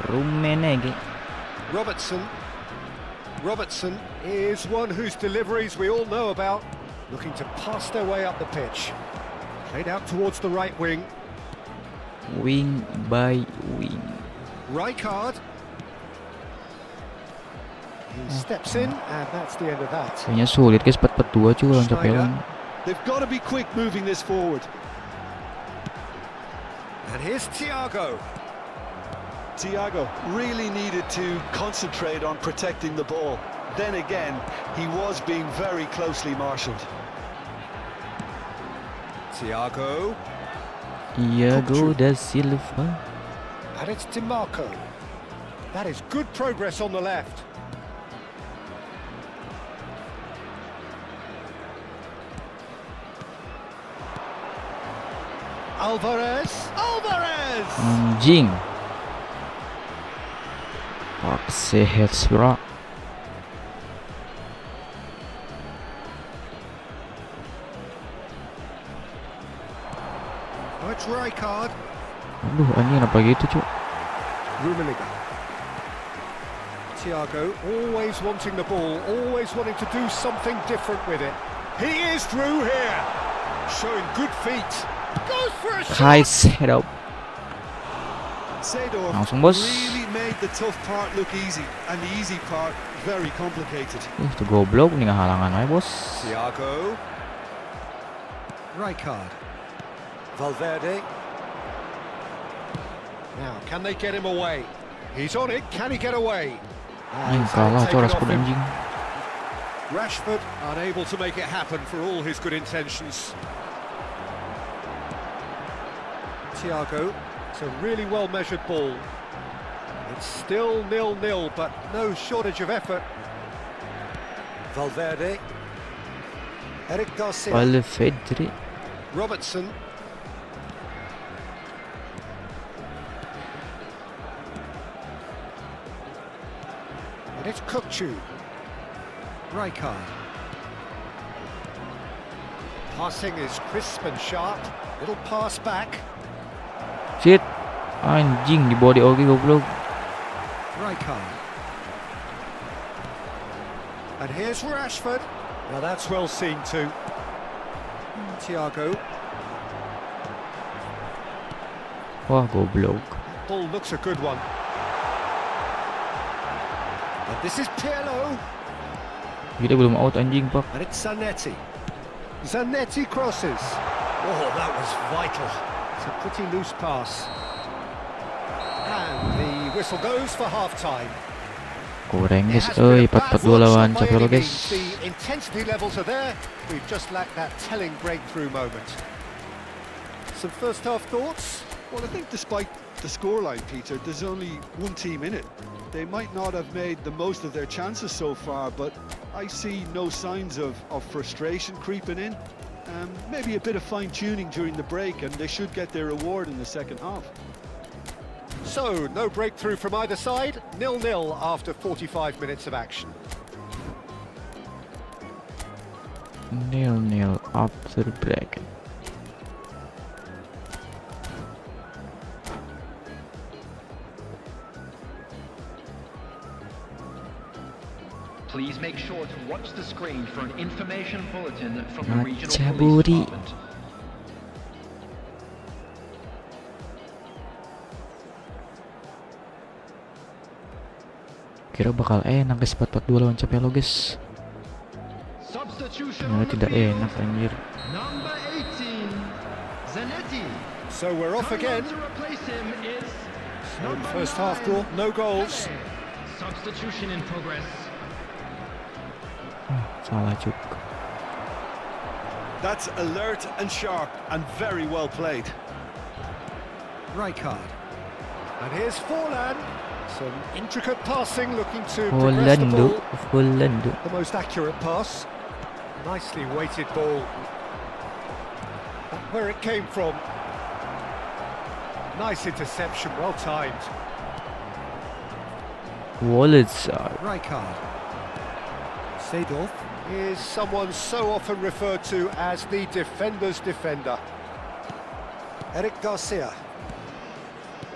Rumenege. Robertson is one whose deliveries we all know about, looking to pass their way up the pitch. Played out towards the right wing. Wing by wing. Rijkaard. He steps in, and that's the end of that. Kayaknya sulit guys 4-4-2 cuy lawan Capelan. They've got to be quick moving this forward. And here's Thiago. Thiago really needed to concentrate on protecting the ball. Then again, he was being very closely marshalled. Thiago. Thiago da Silva. And it's DiMarco. That is good progress on the left. Alvarez. Anjing. Pakse headsbra. Oh, it's Rijkaard. Aduh anjing apa gitu cuy. Rummenigge. Thiago always wanting the ball, always wanting to do something different with it. He is through here, showing good feet. Goes for a shot. Kais head up. Seedorf Langsung bos. really made the tough part look easy, and the easy part very complicated. Itu goblok nih halangan aja bos. Thiago. Rijkaard. Valverde. Now, can they get him away? He's on it. Can he get away? Anjing kalah coy Rashford anjing. Rashford unable to make it happen for all his good intentions. Thiago, it's a really well-measured ball. It's still 0-0, but no shortage of effort. Valverde. Eric Garcia. Valverde. Robertson. And it's Kukçu. Rijkaard. Passing is crisp and sharp. Little pass back. Shit. Anjing di body oke goblok. Rijkaard. And here's Rashford. Now that's well seen too. Thiago. Wah goblok. Ball looks a good one. And this is Pirlo. Kita belum out anjing pak. And it's Zanetti. Zanetti crosses. Oh, that was vital. It's a pretty loose pass. And the whistle goes for half-time. Kurang guys, 4-4-2 lawan Capelan guys. The intensity levels are there. We've just lacked that telling breakthrough moment. Some first-half thoughts? Well, I think despite the scoreline, Peter, there's only one team in it. They might not have made the most of their chances so far, but I see no signs of frustration creeping in. Maybe a bit of fine-tuning during the break, and they should get their reward in the second half. So, no breakthrough from either side, 0-0 after 45 minutes of action. 0-0 after break. Please make sure to watch the screen for an information bulletin from the regional Macaburi. police department. Kira bakal enak guys 4-4-2 lawan Capelan guys. Substitution Ternyata on the tidak field. enak anjir. Number 18, Zanetti. So we're off Coming on again. to replace him is So in the number first half 9, draw, no goals. Pake. Substitution in progress. Salah juga. That's alert and sharp and very well played. Rijkaard. And here's Forlan. Some intricate passing, looking to progress the ball. Volando. The most accurate pass. Nicely weighted ball. Back where it came from. Nice interception, well timed. Wallets. Rijkaard. Seedorf is someone so often referred to as the defender's defender. Eric Garcia.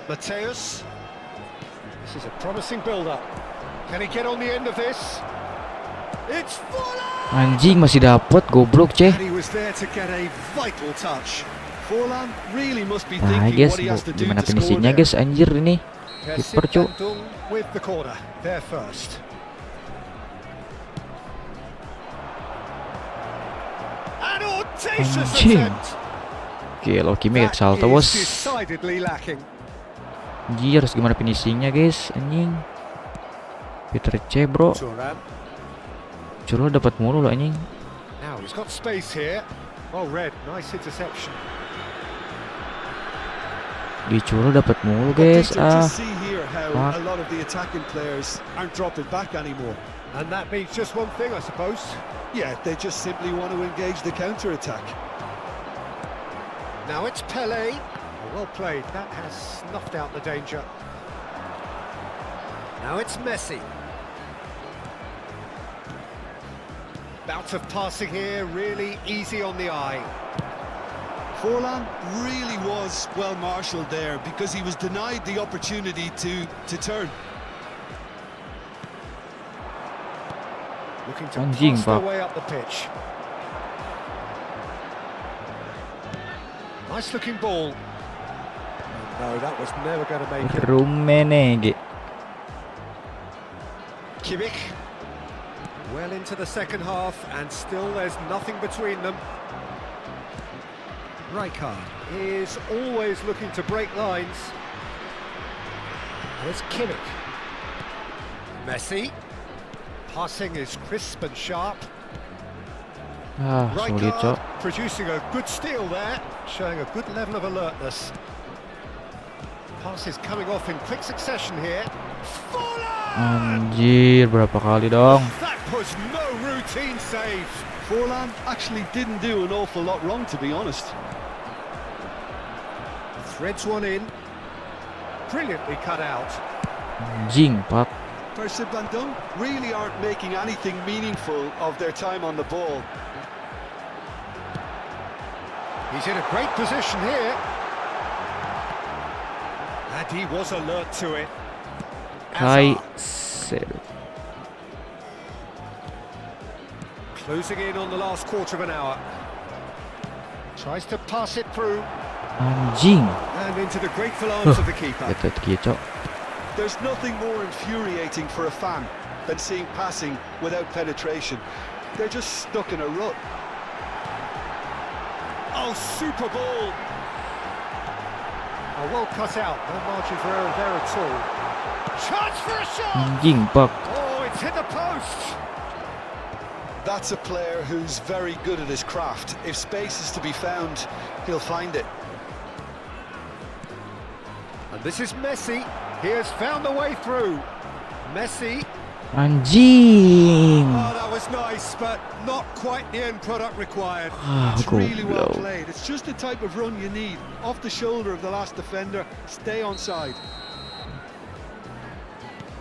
Mateus. This is a promising build-up. Can he get on the end of this? It's Forlan! Anjing masih dapat goblok ceh. And he was there to get a vital touch. Forlan really must be Nah thinking guys, what he has to do gimana to score finishingnya there. guys, anjir ini. Kiper cu. Bandung with the corner. There first. An audacious Anjing. attempt. Gila, Kimi That salto is bos. decidedly lacking. Anjir, harus gimana finishingnya guys, anjing. Peter C bro. Turan. Curlo dapat mulu loh anjing. Now he's got space here. Well read, nice interception. Di Curlo dapat mulu But guys. Peter, to see here how fuck. a lot of the attacking players aren't dropping back anymore. And that means just one thing, I suppose. Yeah, they just simply want to engage the counter-attack. Now it's Pele. Oh, well played. That has snuffed out the danger. Now it's Messi. Bout of passing here, really easy on the eye. Forlan really was well marshalled there because he was denied the opportunity to turn. Looking to Anjing, pass their Pak. way up the pitch. Nice looking ball. Oh, no, that was never going to make it. Rumenege. Kimmich. Well into the second half, and still there's nothing between them. Rijkaard is always looking to break lines. There's Kimmich. Messi. Passing is crisp and sharp. Ah, sulit cok. Rijkaard producing a good steal there, showing a good level of alertness. Passes coming off in quick succession here. Anjir, berapa kali dong? That was no routine save. Forlan actually didn't do an awful lot wrong, to be honest. Threads one in. Brilliantly cut out. Anjing, Pak. Bandung really aren't making anything meaningful of their time on the ball. He's in a great position here. And he was alert to it. Kai Hazard seru. closing in on the last quarter of an hour. Tries to pass it through. Anjing. And into the grateful arms of the keeper. Lihat cok. There's nothing more infuriating for a fan than seeing passing without penetration. They're just stuck in a rut. Oh, super ball. Oh, well cut out. No margin for error there at all. Chance for a shot. Anjing, Pak. Oh, it's hit the post. That's a player who's very good at his craft. If space is to be found, he'll find it. And this is Messi. He has found the way through. Messi. Anjing. Oh, that was nice, but not quite the end product required. Ah, It's really well goblok. played. It's just the type of run you need. Off the shoulder of the last defender, stay onside.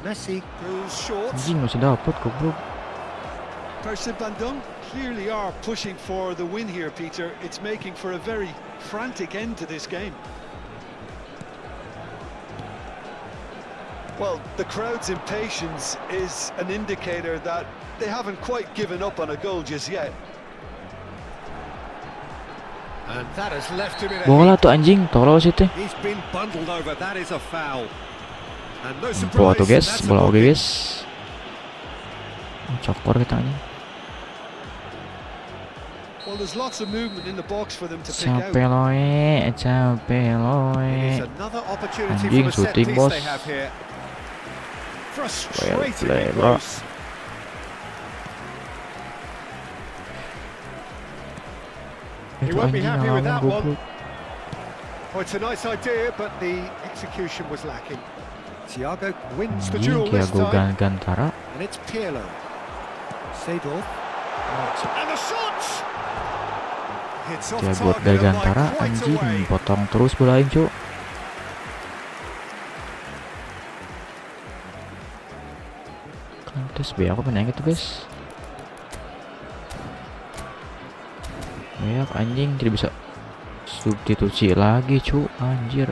Messi goes short. Anjing masih dapat goblok. Bandung clearly are pushing for the win here, Peter. It's making for a very frantic end to this game. Well, the crowd's impatience is an indicator that they haven't quite given up on a goal just yet. And that has left him in a Bola heap. tuh anjing, tolol sih teh. He's been bundled over. That is a foul. And no Bola surprise. tuh guys, that's a bola oke booking. guys. Cokor kita anjing. Well, there's lots of movement in the box for them to pick out. Capek loe, capek It loe. is another opportunity Anjing, for the set shooting, piece boss. they have here. Well Frustratingly played, bro. close. He won't be happy with that one. Oh, it's a nice idea, but the execution was lacking. Thiago wins the Anjing, duel this Thiago time, Gantara. and it's Pirlo. Seedorf. And the shot! It's off Thiago target and by Gantara, quite a anjing, way. potong terus bolain cuk. Terus be aku pengen gitu guys. Beak anjing tidak bisa substitusi lagi cu, anjir.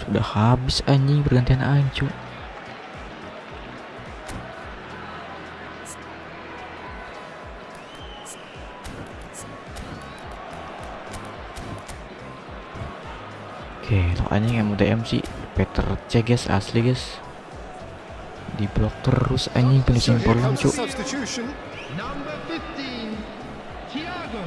Sudah habis anjing pergantian ancu. Oke, lo anjing yang udah MC Peter C guys, asli guys. Di blok terus anjing So finishing here for comes the lucu. substitution. Number 15, Thiago.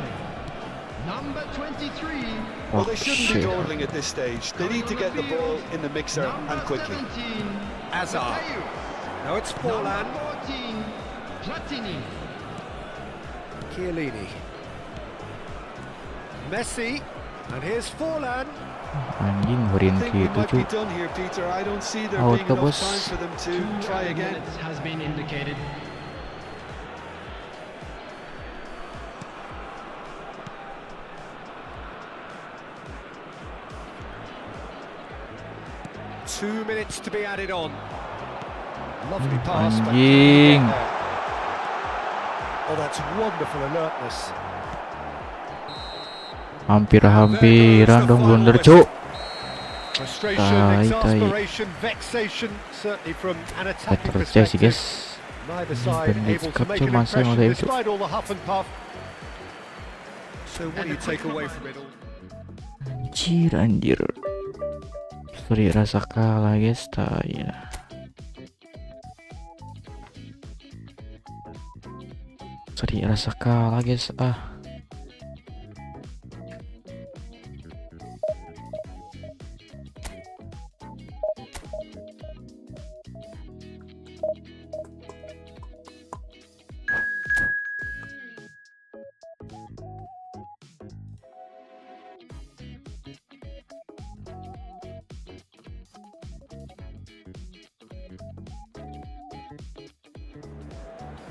Number 23, Well, Oh they shouldn't be shit. dawdling at this stage. They need to get the ball in the mixer and number quickly. 17, Hazard. Pake. Now it's Number Forlan. 14, Platini. Chiellini. Messi. And here's Forlan. Anjing I horian think we gitu might be cuy. done here, Peter. I don't see there Out being ke, enough bos. time for them to 2 try again. minutes has been indicated. Two minutes to be added on. Lovely pass. but Anjing. can't get there. Oh, that's wonderful alertness. Hampir-hampiran dong blunder cuk. Frustration, Tai. exasperation, vexation, certainly from an attacking Peter C sih perspective. guys. Neither side Ben able to Biscuit make an cuma saya impression udah itu. despite all the huff and puff. So what do you take away from it all? Anjir. Sorry rasa kalah guys, tai. Sorry rasa kalah guys,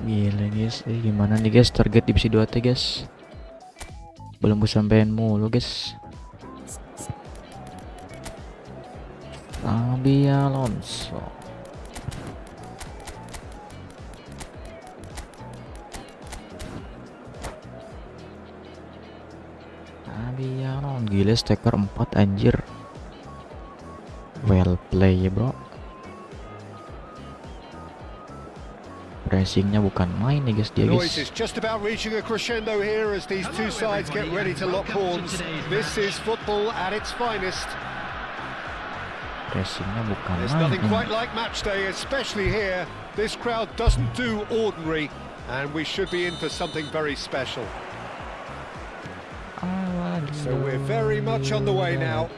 Gila guys, gimana nih guys target divisi 2 teh guys. Belum kesampean mulu guys. Alvi Alonso. Alvi Alonso, gila staker 4 anjir. Well play ya bro. Pressingnya bukan main nih guys dia Noise guys. is just about reaching a crescendo here as these two sides get ready to lock horns. This is football at its finest. Pressingnya bukan There's main. nothing quite like match day, especially here. This crowd doesn't do ordinary, and we should be in for something very special. So we're very much on the way now.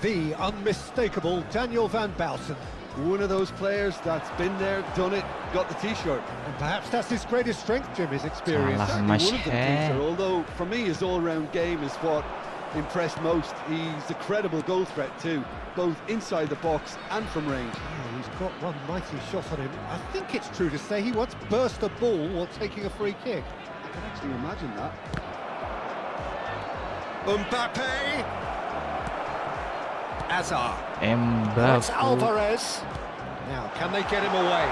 The unmistakable Daniel van Bouten. One of those players that's been there, done it, got the T-shirt. And perhaps that's his greatest strength, Jim, his experience. Salah. Certainly one of them, Mashe. Peter, although for me his all-round game is what impressed most. He's a credible goal threat too, both inside the box and from range. Yeah, he's got one mighty shot on him. I think it's true to say he once burst a ball while taking a free kick. I can actually imagine that. Mbappe. Hazard. Mbappe. That's Alvarez. Now, can they get him away?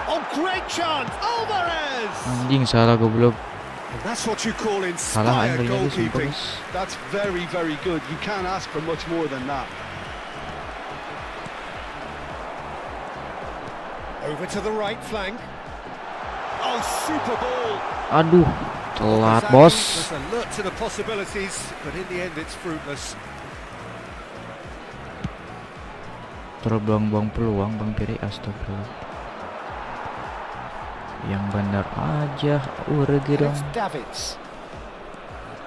Oh, great chance! Alvarez! Anjing salah goblok. And that's what you call Salah inspired anjingnya guys, sumpah, goalkeeping. guys. That's very, very good. You can't ask for much more than that. Over to the right flank. Oh, super ball! Aduh, telat Zaki bos. was alert to the possibilities, but in the end it's fruitless. Terbuang-buang peluang Bang Piri, astagfirullah. Yang benar aja, urgi dong. It's Davids.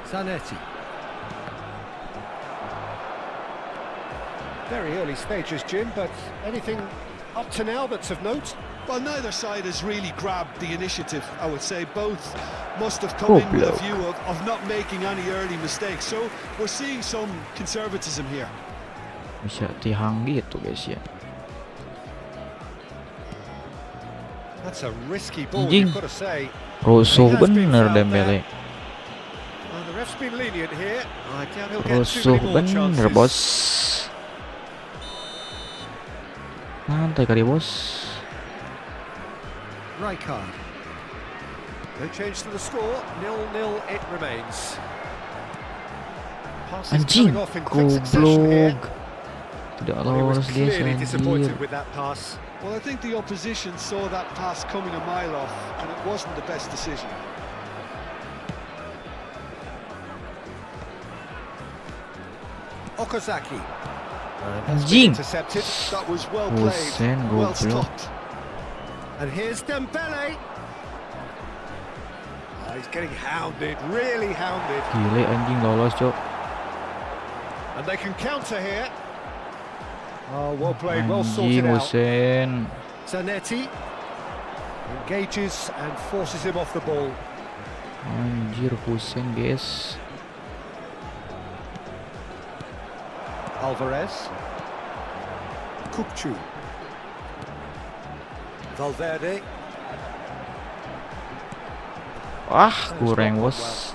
Zanetti. Very early stages, Jim, but anything up to now that's of note? Well, neither side has really grabbed the initiative, I would say. Both must have come in with a view of not making any early mistakes. So we're seeing some conservatism here. Bisa tihang gitu guys ya. That's a risky ball, Anjing. you've got to say. Rusuh He has been bener fouled Dembele. Well, the ref's been lenient here. I doubt he'll get Rusuh too many more bener chances. bos. Santai kali bos. Rijkaard. No change to the score. 0-0 it remains. Passes Anjing, coming off in quick succession here. goblok. Tidak Well, he was lolos guys, clearly disappointed anjir. with that pass. Well, I think the opposition saw that pass coming a mile off, and it wasn't the best decision. Okazaki. Anjing. Intercepted. That was well played, Hussein, well goblok. stopped. And here's Dembele. Oh, he's getting hounded, really hounded. Gile anjing lolos, cok. And they can counter here. Oh, well played, well Anjing sorted out. Hussein. Zanetti engages and forces him off the ball. Anjir Hussein, guys. Alvarez. Kukcu. Valverde. Wah, kurang bos.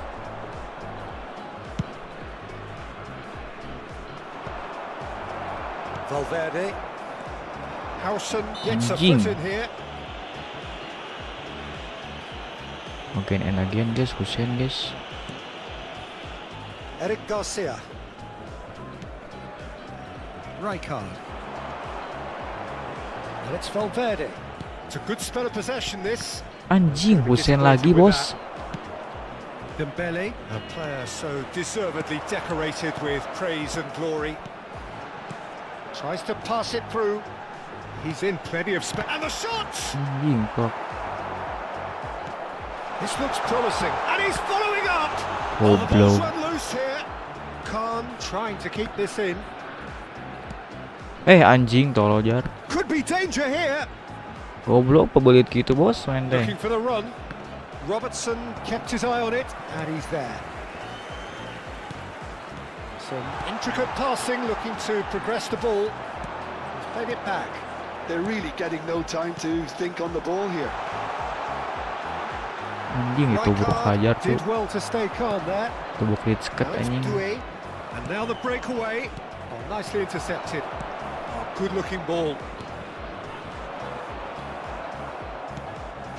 Valverde. Howson gets a Anjing. foot in here. Again and again guys, Hussein guys. Eric Garcia. Rijkaard. And it's Valverde. It's a good spell of possession, this. Anjing Hussein lagi bos. Dembele, a player so deservedly decorated with praise and glory. Tries to pass it through. He's in plenty of space. And the shot! Anjing kok. This looks promising. And he's following up! Oh, the ball's Goblok. run loose here. Khan trying to keep this in. Anjing tolol jar. Could be danger here. Goblok pebelit gitu bos main deh. Looking for the run. Robertson kept his eye on it, and he's there. Some intricate passing, looking to progress the ball. He's played it back. They're really getting no time to think on the ball here. Anjing itu buruk hajar tuh. Did well to stay calm there. Tubuk liceket Now it's anjing. Dewey, and now the breakaway. Oh, nicely intercepted. Oh, good-looking ball.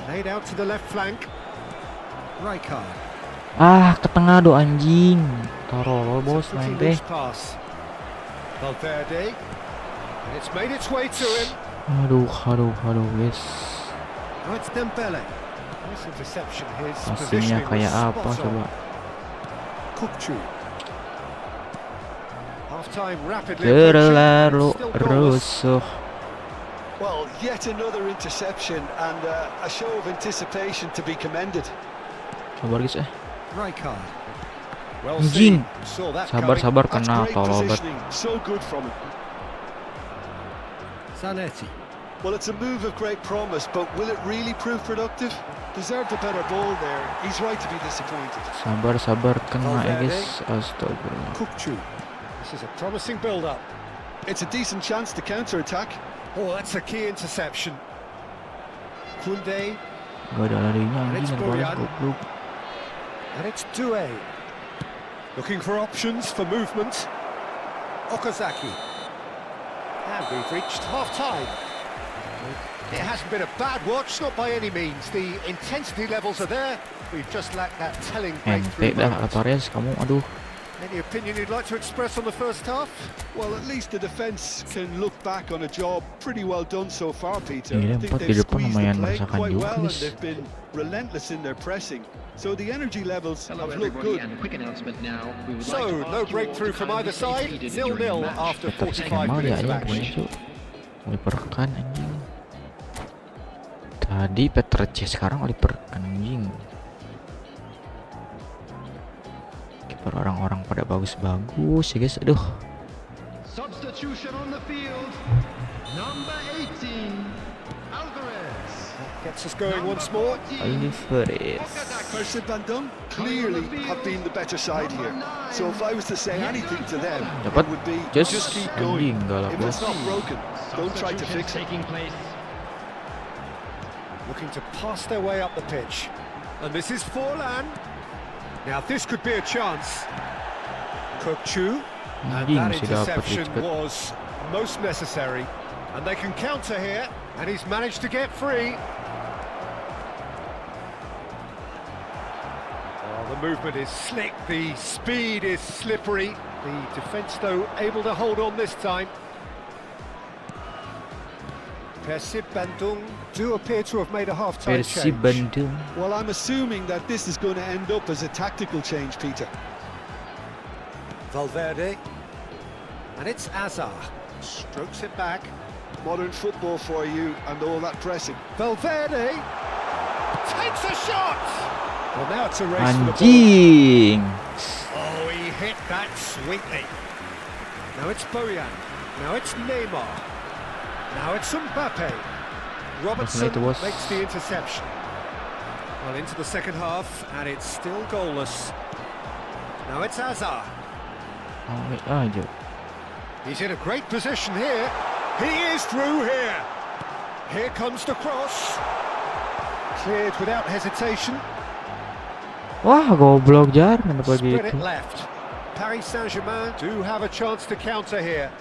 Played out to the left flank. Rijkaard. Ah, ke tengah do anjing. Tarolol bos It's a main pretty deh. loose pass. Valverde. And it's made its way to him. Aduh guys. Now it's Dembele. Nice interception. His Pastinya positioning kayak was apa spot on. coba. Kukcu. Half-time rapidly Terlalu approaching, and still goalless. rusuh. Well, yet another interception and a show of anticipation to be commended. Sabar guys Rijkaard. Well Anjing. seen. Saw that coming. Sabar That's kena great tolol bet. positioning, so good from him. Zanetti. Well, it's a move of great promise, but will it really prove productive? Deserved a better ball there. He's right to be disappointed. Sabar kena guys. Astagfirullah. Kukcu. This is a promising build-up. It's a decent chance to counter-attack. Oh, that's a key interception. Kunde. Gak ada larinya And it's anjing yang balas Burian. goblok. And it's Dewey. Looking for options for movement. Okazaki. And we've reached half-time. It hasn't been a bad watch, not by any means. The intensity levels are there. We've just lacked that telling Ente breakthrough dah moment. Alvarez kamu aduh. Any opinion you'd like to express on the first half? Well, at least the defence can look back on a job pretty well done so far, Peter. I Iya, think empat they've di depan squeezed the lumayan play merasakan quite juga, well and guys. they've been relentless in their pressing. So the energy levels Hello have looked everybody, good. and a quick announcement now. We would So, like to no ask you all breakthrough to from kindly either stay side. seated during the 0-0 match. after Tetap 45 Kemal minutes ya of yang punya action. cu. Oliver anjing. Tadi Peter C, sekarang Oliver anjing. Kiper orang-orang pada bagus-bagus ya guys. Aduh. Substitution on the field. Number 18, Alvarez. Gets us going once more. Oliver is. Mercer Van Dunk clearly have been the better side here. So if I was to say anything to them, it Dapat. would be Just just keep going. anjing galak If it's bos. not broken, don't try to fix it. Taking place. Looking to pass their way up the pitch. And this is Forlan. Now this could be a chance. Kukcu. And Anjing that masih dapat interception licet. was most necessary. And they can counter here. And he's managed to get free. Oh, the movement is slick, the speed is slippery. The defence, though, able to hold on this time. Persib Bandung do appear to have made a half-time Persib change. Bandung. Well, I'm assuming that this is going to end up as a tactical change, Peter. Valverde. And it's Azar. Strokes it back. Modern football for you and all that pressing. Valverde takes a shot! Well, now it's a race for the ball. Anjing. Oh, he hit that sweetly. Now it's Bojan. Now it's Neymar. Now it's Mbappe. Robertson it was- makes the interception. Well, into the second half, and it's still goalless. Now it's Azar. Awe aja. He's in a great position here. He is through here. Here comes the cross. Cleared without hesitation. Wah, goblok Jar, kenapa Spread gitu? it left. Paris Saint-Germain do have a chance to counter here.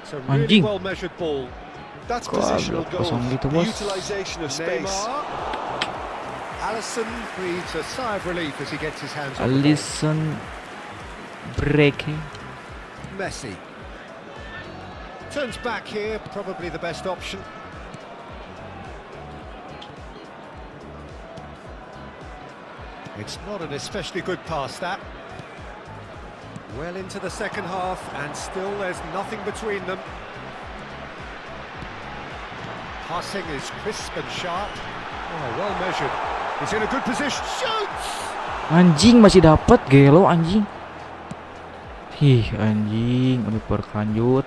It's a really Anjing. well-measured ball. That's Kok positional agak goals. kosong gitu, The bos? utilisation of space. Neymar. Alisson breathes a sigh of relief as he gets his hands on the ball. Alisson Pake. Messi. Turns back here, probably the best option. It's not an especially good pass, that. Well into the second half, and still there's nothing between them. Passing is crisp and sharp. Oh, well measured. He's in a good position. Shoots! Anjing masih dapat gelo anjing. Ih, anjing, Oliver kanjut.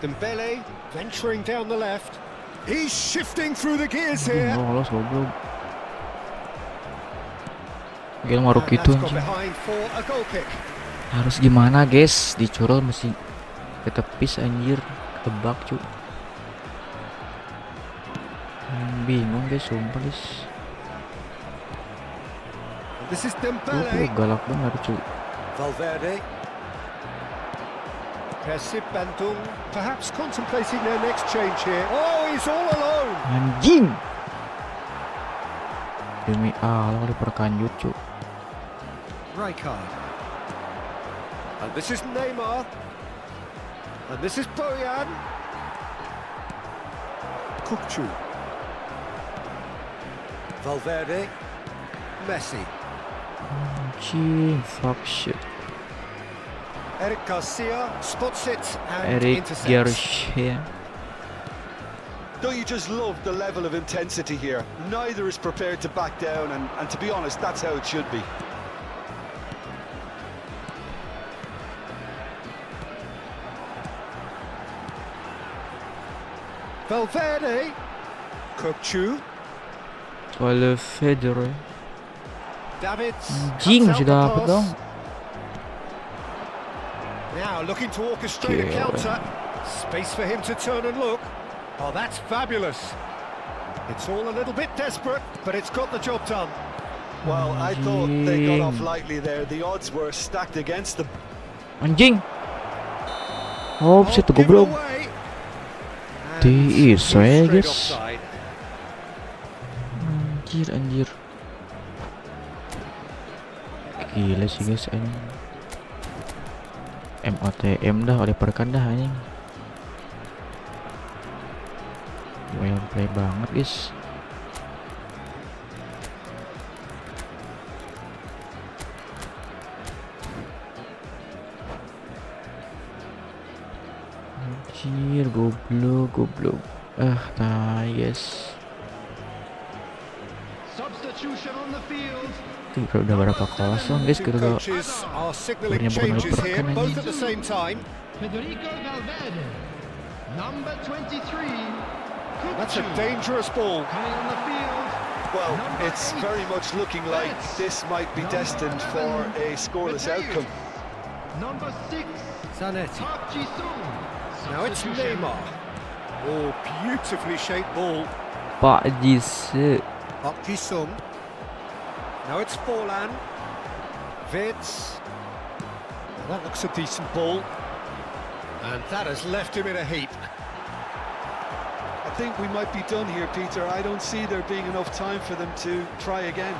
Dembele venturing down the left. He's shifting through the gears here. Lolos goblok. Gelo maruk And gitu that's gone anjing. behind for a goal kick. Harus gimana, guys? Dicurol masih ketepis anjir, ketebak cu. Bingung guys, sumpah guys. This is Lu Dembele. galak banget cu. Valverde. Persib Bandung perhaps contemplating their next change here. Oh, he's all alone. Anjing. Demi Allah Oliver kanjut cu. Rijkaard. And this is Neymar. And this is Bojan. Kukçu. Valverde. Messi. Anjing, fuck shit. Eric Garcia spots it and Eric intercepts. Garcia. Don't you just love the level of intensity here? Neither is prepared to back down, and to be honest, that's how it should be. Valverde. Kukçu. Soalnya Federer. Davids. Anjing, cuts masih out the dapat pass. dong. Now looking to orchestrate a Gila. counter. Space for him to turn and look. Oh, that's fabulous. It's all a little bit desperate, but it's got the job done. Well, I thought they got off Anjing. lightly there. The odds were stacked against them. Anjing. Oh, shit, give it goblok. away. And Di he's iso ya, straight guys. offside. Anjir. Gila sih guys anjing. MOTM dah oleh perkan dah anjing. Well play banget guys. Anjir, goblok. Tai guys. Substitution on the field. Itu udah berapa kosong guys, Two kita udah coaches are signalling Bukannya bukan changes Oliver here, Kahn both ini. at the same time. Federico Valverde. Number 23. That's a Kukçu. dangerous ball. Coming on the field. Well, Number it's 8. very much looking like this might be destined for a scoreless outcome. Number 6. Zanetti. Park Ji-sung. Now it's Substitution. Neymar. Oh, beautifully shaped ball. Pak Jise. Park Ji-sung. Now it's Forlan. Vitz. That looks a decent ball. And that has left him in a heap. I think we might be done here, Peter. I don't see there being enough time for them to try again.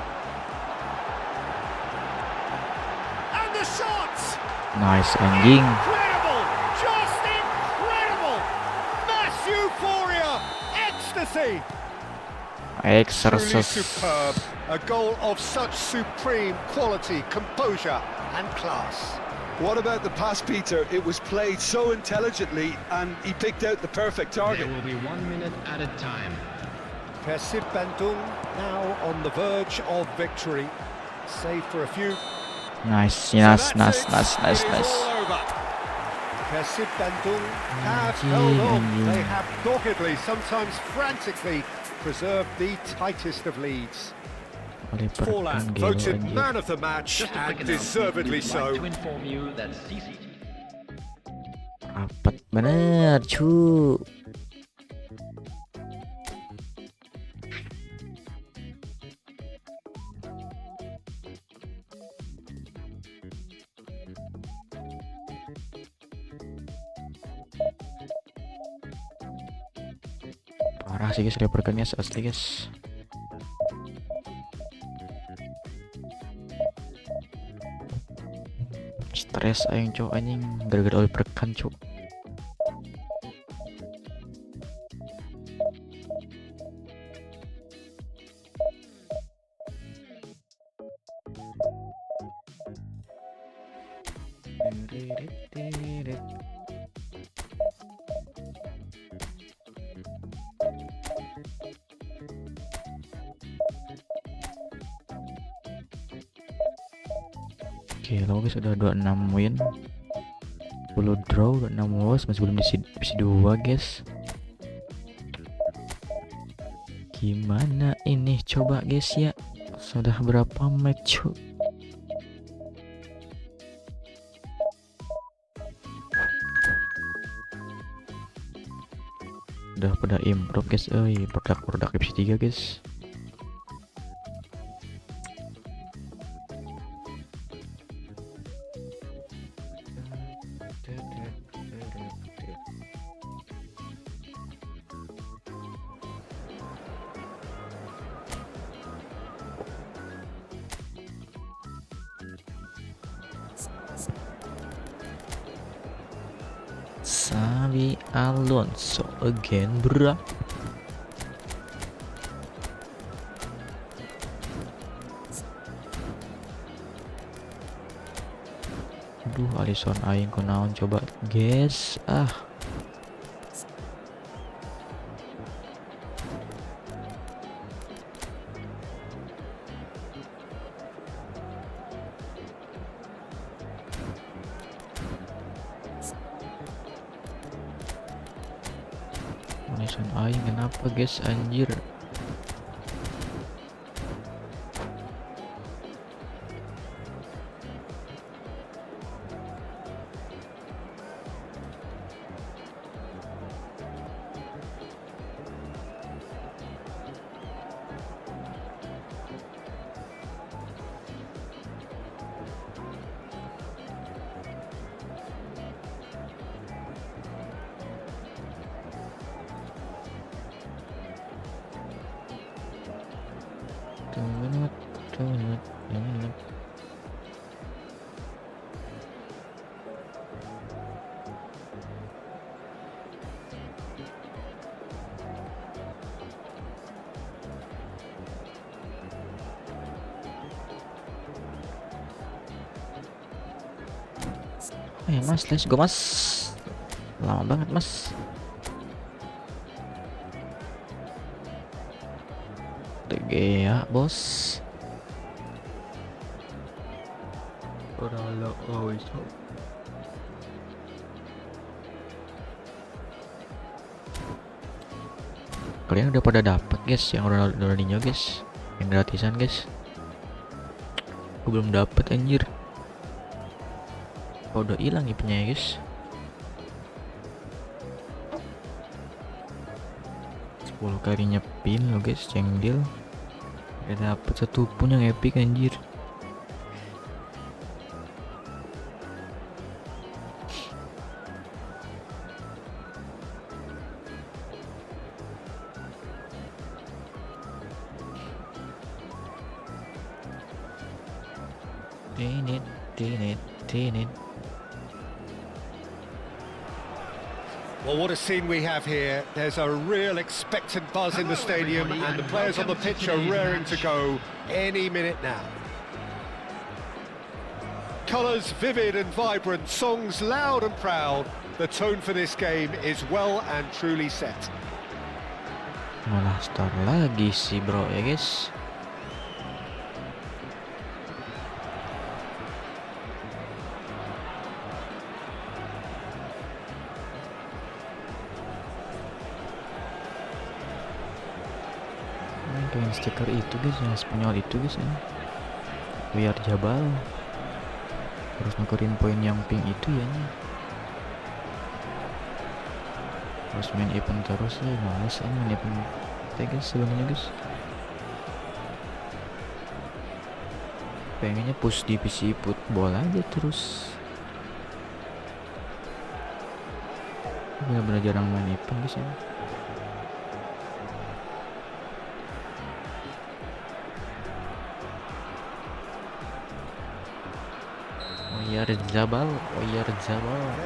a shot! Nice anjing. Incredible! Just incredible! Mass euphoria! Ecstasy! Truly Exercise. superb. A goal of such supreme quality, composure and class. What about the pass, Peter? It was played so intelligently and he picked out the perfect target. There will be 1 minute at a time. Persib Bandung now on the verge of victory. Save for a few. Nice, So nice, that's nice, it. nice, It is nice. all over. Persib Bandung have Anjing, held on. anjing. They have doggedly, sometimes frantically, preserved the tightest of leads. Oliver kan Forlan gelo voted anjir. man of the match Just a and quick announcement, deservedly we'd like so. to inform you that CCTV Rapat bener cu. Parah sih guys, reperkannya asli guys. Stres aing cok anjing gara-gara Oliver kan cok. Oke, lo guys udah 26 win, 10 draw, 26 loss, masih belum divisi 2 guys. Gimana ini coba guys ya? Sudah berapa match? Cu? Udah pada improve guys, produk divisi 3 guys. Xavi Alonso again, bro. Aduh, Alisson aing kunaon coba, guys. Alisson aing kenapa, guys, anjir. Tunut. Mas, let's go mas. Lama banget mas. Ya bos. Kalian udah pada dapat guys yang Ronaldinho guys, yang gratisan guys. Gue belum dapat anjir. Oh, udah hilang IP-nya ya guys. 10 kali nyepin lo guys, cengdil. Udah dapet satu pun yang epic anjir. Ini Tinit. Well, what a scene we have here. There's a real expectant buzz in the stadium, and the players on the pitch are raring to go any minute now. Colours vivid and vibrant, songs loud and proud. The tone for this game is well and truly set. Malah start lagi sih bro ya guys. Kayak stiker itu guys, yang Spanyol itu guys ya. Biar Jabal harus nukerin poin yang pink itu ya. Harus main event terus ya, males ya main event guys sebenarnya guys. Pengennya push divisi eFootball aja terus. Bener-bener jarang main event guys ya. Zabal.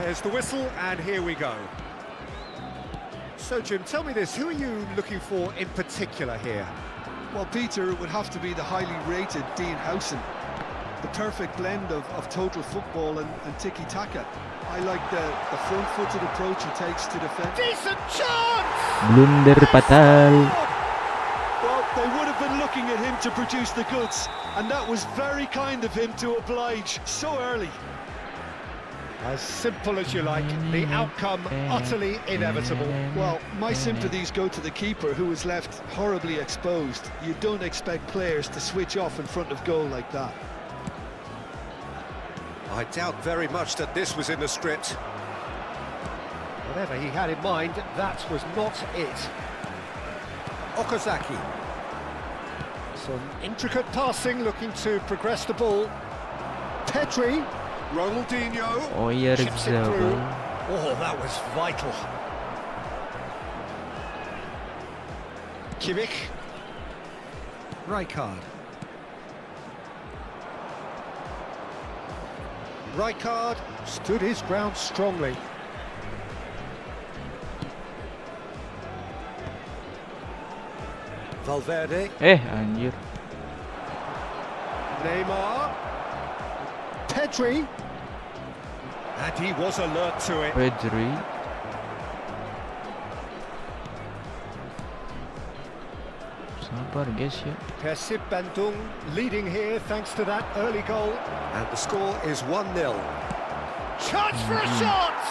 There's the whistle, and here we go. So, Jim, tell me this, who are you looking for in particular here? Well, Peter, it would have to be the highly rated Dean Howson. The perfect blend of total football and tiki-taka. I like the front-footed approach he takes to defend. Decent chance! Blunder fatal. Well, they would have been looking at him to produce the goods, and that was very kind of him to oblige so early. As simple as you like, the outcome utterly inevitable. Well, my sympathies go to the keeper, who was left horribly exposed. You don't expect players to switch off in front of goal like that. I doubt very much that this was in the script. Whatever he had in mind, that was not it. Okazaki. Some intricate passing, looking to progress the ball. Pedri. Ronaldinho chips it through. Oh, that was vital. Kimmich. Rijkaard. Rijkaard stood his ground strongly. Valverde. Anjir. Neymar. Pedri. And he was alert to it. Pedri. Sabar guys ya. Persib Bandung leading here thanks to that early goal. And the score is 1-0. Chance for a shot!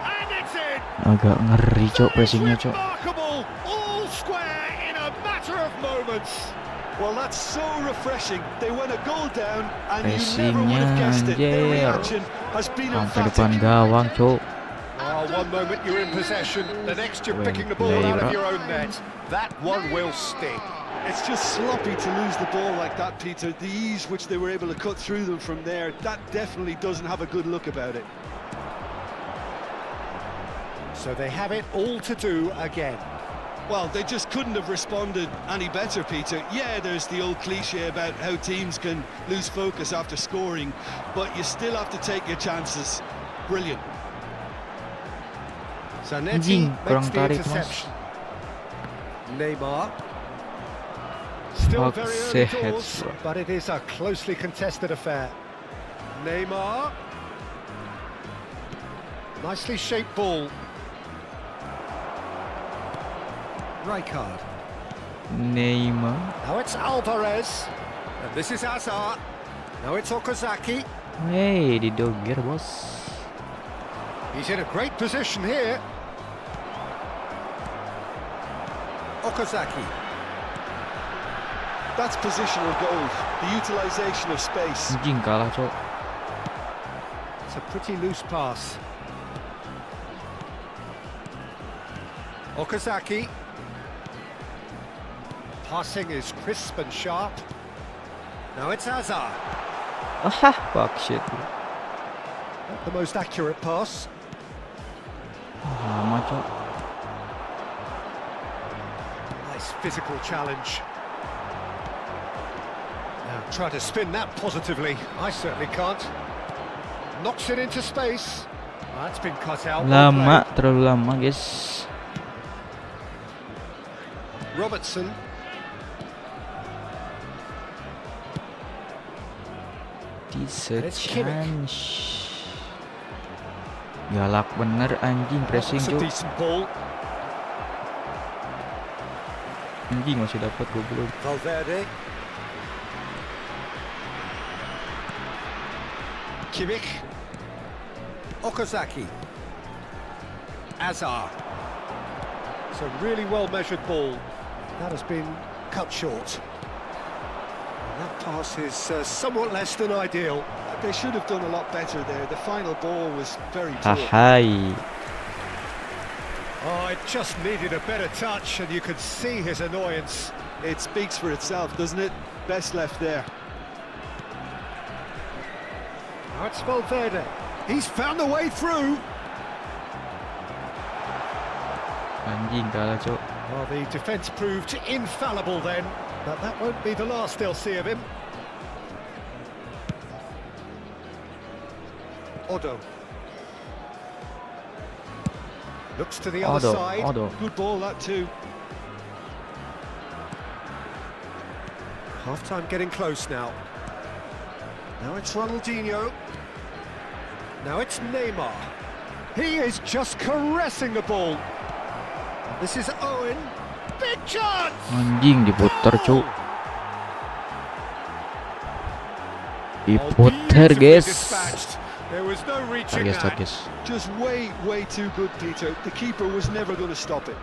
And it's in! Agak ngeri cok pressingnya cok. Remarkable! All square in a matter of moments. Well, that's so refreshing. They went a goal down and you never would have guessed it. Their reaction has been sampai depan gawang cok. One moment you're in possession, the next you're picking the ball out of your own net. That one will sting. It's just sloppy to lose the ball like that, Peter. The ease which they were able to cut through them from there, that definitely doesn't have a good look about it. So they have it all to do again. Well, they just couldn't have responded any better, Peter. Yeah, there's the old cliche about how teams can lose focus after scoring, but you still have to take your chances. Brilliant. Zanetti makes the interception. Neymar. Still very early doors, but it is a closely contested affair. Neymar. Nicely shaped ball. Rijkaard. Neymar. Now it's Alvarez. And this is Hazard. Now it's Okazaki. Hey, di dogger bos. He's in a great position here. Okazaki. That's positional gold, the utilisation of space. Anjing kalah cok. It's a pretty loose pass. Okazaki. Passing is crisp and sharp. Now it's Hazard. Aha, fuck shit. Not the most accurate pass. Lama cok. Nice physical challenge. Now Try to spin that positively. I certainly can't. Knocks it into space. That's been cut out. Well Lama, played. terlalu lama guys. Robertson. It's a It's Kimmich. chance. Galak bener anjing pressing That's a tuh. decent ball. Anjing masih dapat goblok. Valverde. Kimmich. Okazaki. Azar. It's a really well-measured ball. That has been cut short. And that pass is somewhat less than ideal. They should have done a lot better there. The final ball was very poor. Hai. Oh, it just needed a better touch, and you could see his annoyance. It speaks for itself, doesn't it? Best left there. Now it's Valverde. He's found a way through. Anjing kalah cok. Well, the defence proved infallible then, but that won't be the last they'll see of him. Odo. Looks to the other side. Odo. Good ball, that too. Half-time getting close now. Now it's Ronaldinho. Now it's Neymar. He is just caressing the ball. This is Owen. Big chance! Anjing diputer cok. Oh, Diputer beautifully guys. dispatched. There was no reaching Guys, that. guys. Just way too good, Peter. The keeper was never going to stop it.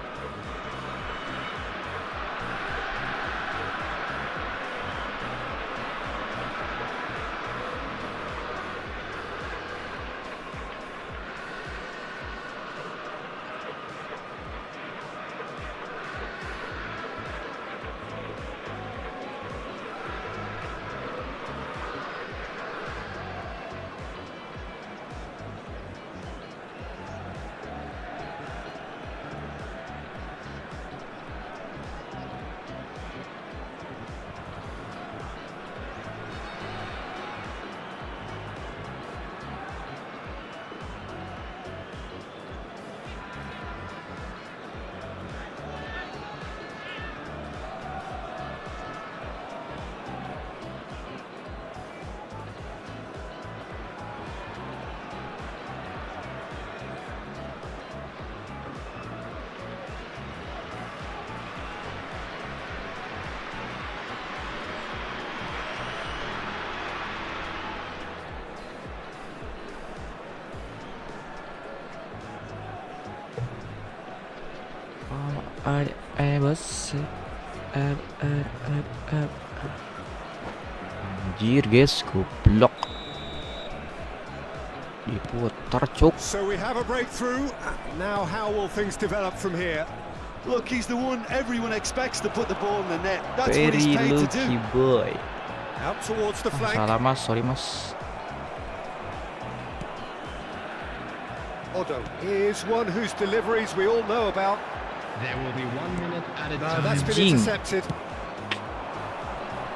Bos. Anjir guys, goblok. Diputer cok. So we have a breakthrough. Now how will things develop from here? Look, he's the one everyone expects to put the ball in the net. That's what he's Very paid to lucky do. boy. Out towards the flank. Salah mas, sorry mas. Odo is one whose deliveries we all know about. There will be 1 minute added No, time. that's been Jing. intercepted.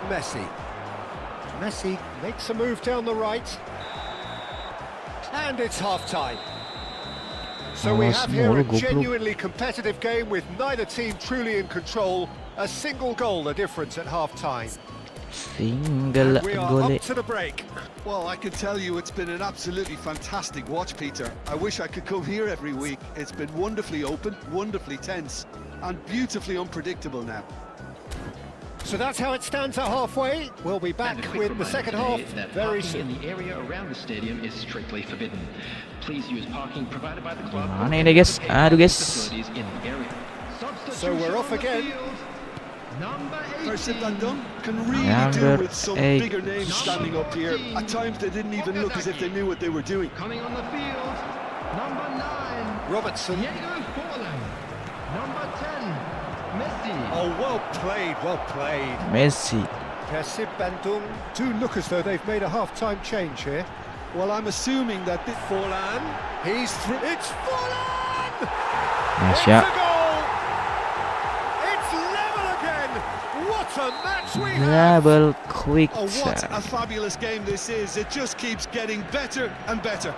Messi makes a move down the right. And it's half-time. So we have here a genuinely competitive game with neither team truly in control. A single goal the difference at half-time. Single And we are goal. up to the break. Well, I can tell you it's been an absolutely fantastic watch, Peter. I wish I could come here every week. It's been wonderfully open, wonderfully tense, and beautifully unpredictable now. So that's how it stands at halfway. We'll be back And a quick with the reminder second today half that very parking soon. in the area around the stadium is strictly forbidden. Please use parking provided by the club. Gimana or ini, guys? any Aduh, guys. facilities in the area. So we're off Substitution on the again. field. Number First 18. and done can really Number do with some 8. bigger names standing up here. At times they didn't even look as if they knew what they were doing. Coming on the field. Number 9. Robertson. Diego Forlan. Number 10. Messi. Oh, well played, well played. Messi. Persib Bandung do look as though they've made a half-time change here. Well, I'm assuming that this Forlan, he's through. It's Forlan! Nice It's shot. a goal! It's level again! What a a match we have. Double quick Oh, what a shot. fabulous game this is. It just keeps getting better and better.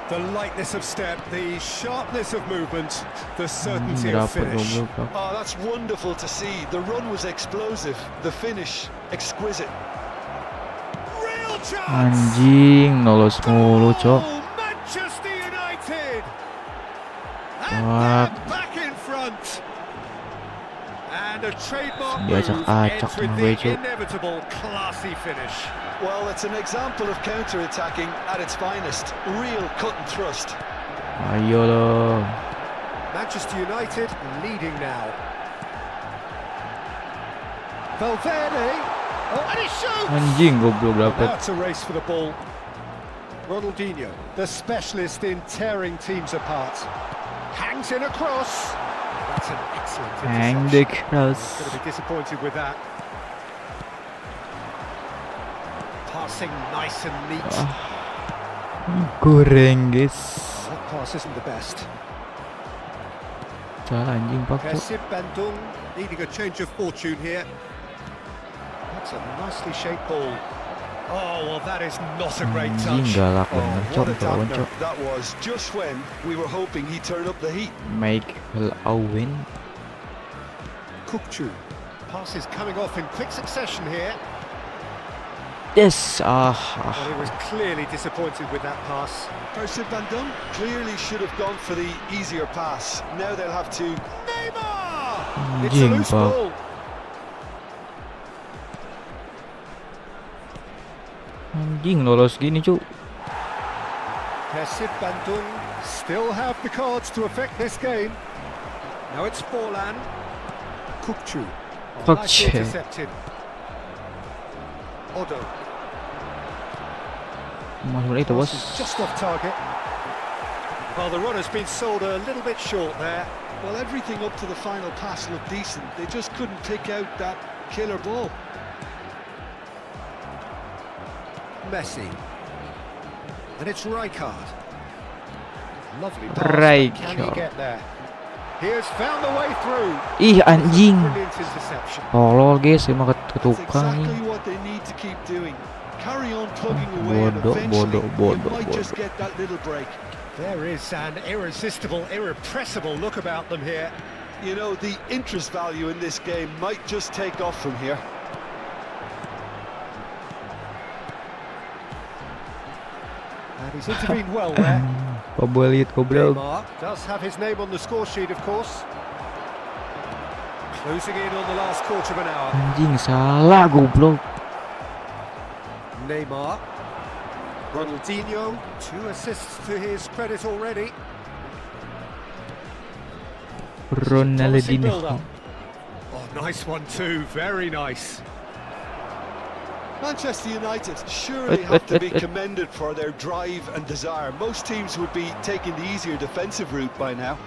The lightness of step, the sharpness of movement, the certainty of Dapat finish. goblok. Oh, that's wonderful to see. The run was explosive, the finish exquisite. Real chance. Anjing, lolos mulu, Cok. Goal, Manchester United. And Fuck. they're back in front. And a trademark Diacak-acak move ends with sama the gue, Cok. inevitable classy finish. Well, it's an example of counter-attacking at its finest. Real cut and thrust. Ayo lo. Manchester United leading now. Valverde. Oh, and he shoots! Anjing, goblok dapat. About to race for the ball. Ronaldinho, the specialist in tearing teams apart. Hangs in a cross. That's an excellent Hang the interception. cross. Going to be disappointed with that. Passing nice and neat. Goreng, guys. That pass isn't the best. Salah anjing, Pak, Cok. Kasib Bandung needing a change of fortune here. That's a nicely shaped ball. Oh, well, that is not a great Anjing, touch. galak Oh, bener, Cok. what a Lawan, dampener Cok. that was, just when we were hoping he'd turn up the heat. Michael Owen. Kukcu. Passes coming off in quick succession here. Yes. Well, he was clearly disappointed with that pass. Kaos Bandung clearly should have gone for the easier pass. Now they'll have to... Neymar! It's a Anjing, loose Pak. ball. Anjing, lolos gini, Cuk. Kasib Bandung still have the cards to affect this game. Now it's Forlan. Kukcu. Oh, nicely Pake. intercepted. Odo. Masuk itu, Pass bos. is just off target. Well, the runner's been sold a little bit short there. Well, everything up to the final pass looked decent. They just couldn't pick out that killer ball. Messi. And it's Rijkaard. Lovely pass. But can he Rijkaard. get there? He has found the way through. Ih, anjing. Brilliant interception. Tolol, guys. Emang That's ketukang exactly nih. what they need to keep doing. Carry on plugging away and Bodoh, eventually bodoh, you might bodoh, just get that little break. There is an irresistible, irrepressible look about them here. You know, the interest value in this game might just take off from here. And he's intervened well there. Pabelit, goblok. Neymar does have his name on the score sheet, of course. Closing in on the last quarter of an hour. Anjing, salah, goblok. Neymar. Ronaldinho, 2 assists to his credit already. Promising Ronaldinho. build-up. Oh, nice one too, very nice. Manchester United surely have to be commended for their drive and desire. Most teams would be taking the easier defensive route by now.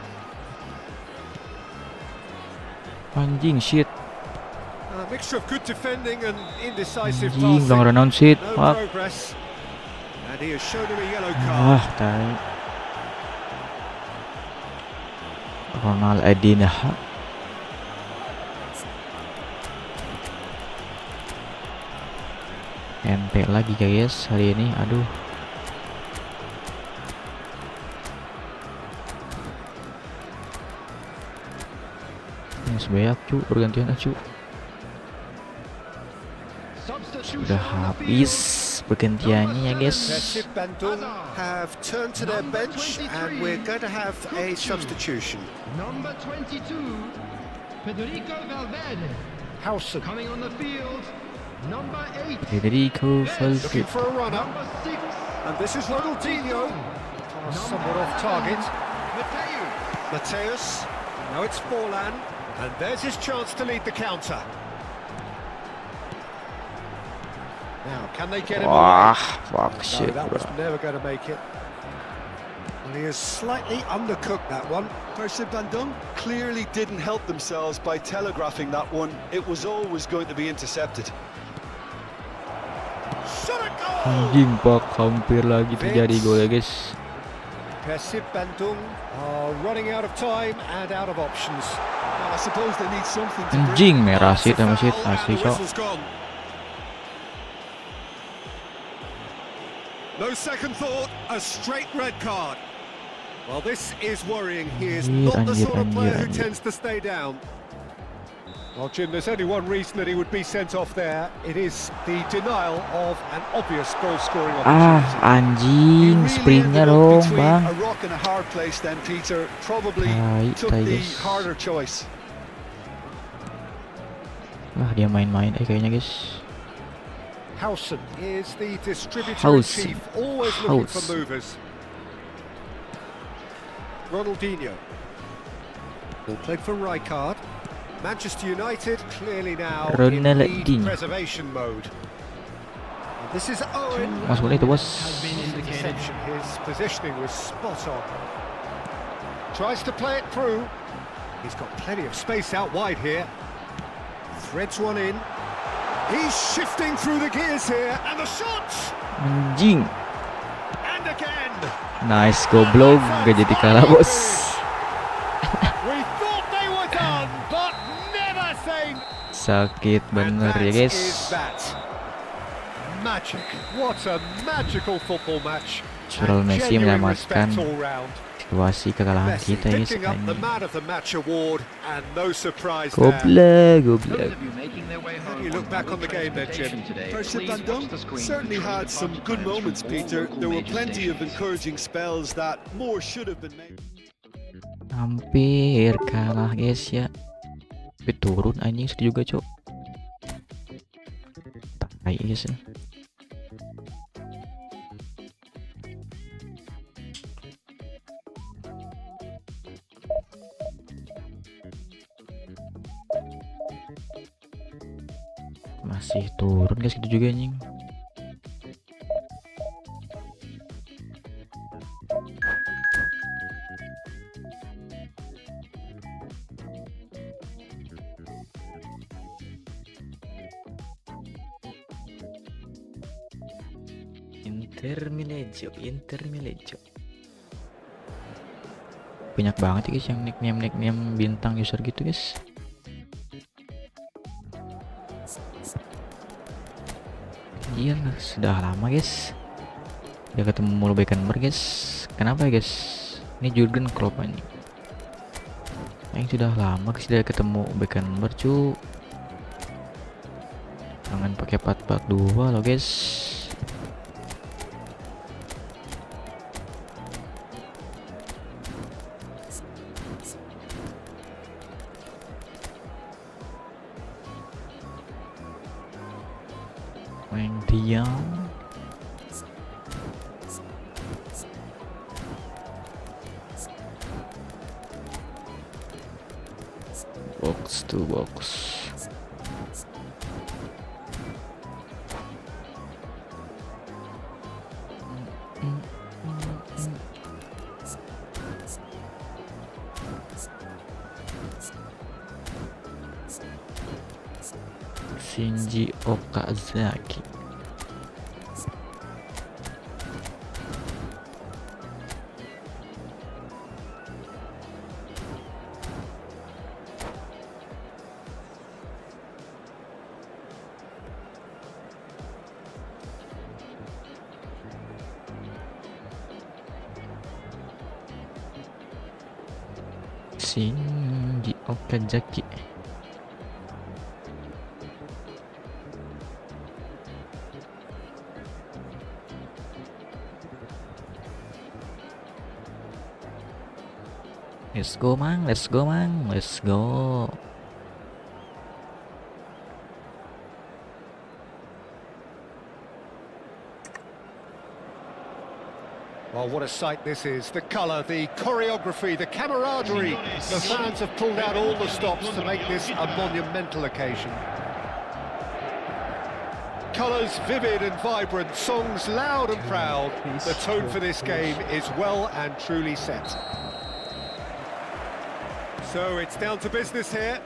Anjing, shit. A mixture of good defending and indecisive Anjing, passing. lang renown shit. No Fuck. progress. And he has shown him a yellow card. Ah, tai. Ronaldinho. MP lagi guys hari ini, aduh. Ini sebanyak cu, pergantian cu. Sudah habis pergantiannya ya guys. Kasib Bandung have turned to their bench and we're going to have a substitution. Number 22, Federico Valverde. Howson Coming on the field, number 8, Federico looking Valverde. for a runner. number 6, And this is Ronaldinho. Pass somewhat off target. Mateo. Mateus. Now it's Forlan. And there's his chance to lead the counter. Now, can they get him Wah, away? fuck No, shit, that bro. was never going to make it. Well, he has slightly undercooked that one. Kaos Bandung clearly didn't help themselves by telegraphing that one. It was always going to be intercepted. Shot a goal! Anjing, pak, hampir lagi terjadi gol ya guys. Persib Bandung are running out of time and out of options. Well, I suppose they need something to Anjing merah That's sih a sama sih foul and asli the cok. whistle's gone. No second thought, a straight red card. Well, this is worrying. He is not the sort of player who tends to stay down. Well, Jim, there's only one reason that he would be sent off there. It is the denial of an obvious goal-scoring opportunity. Anjing, He really sprintnya ended up dong between bang. a rock and a hard place then, Peter. Probably took Tai, the guys. harder choice. Wah dia main-main kayaknya guys. Howson is the distributor in Howson. chief, always looking for Howson. movers. Ronaldinho. Ball played for Rijkaard. Manchester United clearly now in lead Ronaldinho. preservation mode. And this is Owen. Masuknya itu bos. Interception. His positioning was spot on. Tries to play it through. He's got plenty of space out wide here. Threads one in. He's shifting through the gears here, and the shot! Anjing. And again! Nice goblok, gak jadi kalah bos. We thought they were done, but never say. Sakit And bener that ya guys. is that. Magic. What a magical football match. Lionel And Messi genuine menyelamatkan respect all round. situasi kekalahan Messi kita guys. picking up the Anjing. man of the match award, and no surprise there. Goblok, Those goblok. of you making their way home you look on back on the public game then, Jim? transportation today, Persib please watch Bandung the screen certainly to ensure had the some departure good times moments, from all Peter. local There were major plenty of stations. encouraging spells that more should have been made. Hampir kalah guys ya. Tapi turun anjing sedih juga cok. Tai guys. Masih turun guys gitu juga anjing. Intermilejo. Banyak banget ya guys yang nickname bintang user gitu guys. Iya sudah lama guys. Udah ketemu mulu Beckenbauer guys. Kenapa ya guys? Ini Jurgen Klopp anjing. Yang sudah lama guys udah ketemu Beckenbauer cu. Jangan pakai 4-4-2 loh guys. Main diam. Box to box. Shinji Okazaki. Shinji Okazaki. Let's go mang, let's go mang, let's go. Well, what a sight this is. The colour, the choreography, the camaraderie. The fans have pulled out all the stops to make this a monumental occasion. Colours vivid and vibrant, songs loud and proud. The tone for this game is well and truly set. So it's down to business here.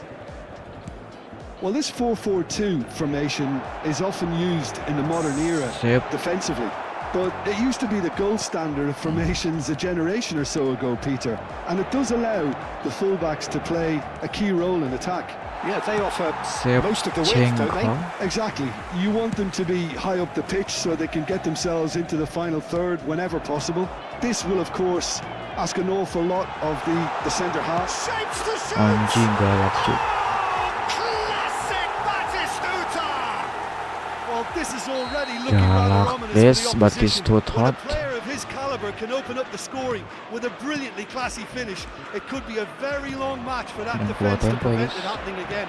Well, this 4-4-2 formation is often used in the modern era Yep. defensively. but it used to be the gold standard of formations a generation or so ago, Peter. And it does allow the fullbacks to play a key role in attack. Yeah, they offer most of the width, don't they? Shevchenko. Exactly. You want them to be high up the pitch so they can get themselves into the final third whenever possible. This will, of course, ask an awful lot of the centre half. Shapes to shoot! Anjing galak cuy. Classic Batistuta! Well, this is already looking rather Galak ominous bes for the opposition. Batistuta. When a player of his calibre can open up the scoring with a brilliantly classy finish, it could be a very long match for that Yang defence to kuat tempo, prevent guys. it happening again.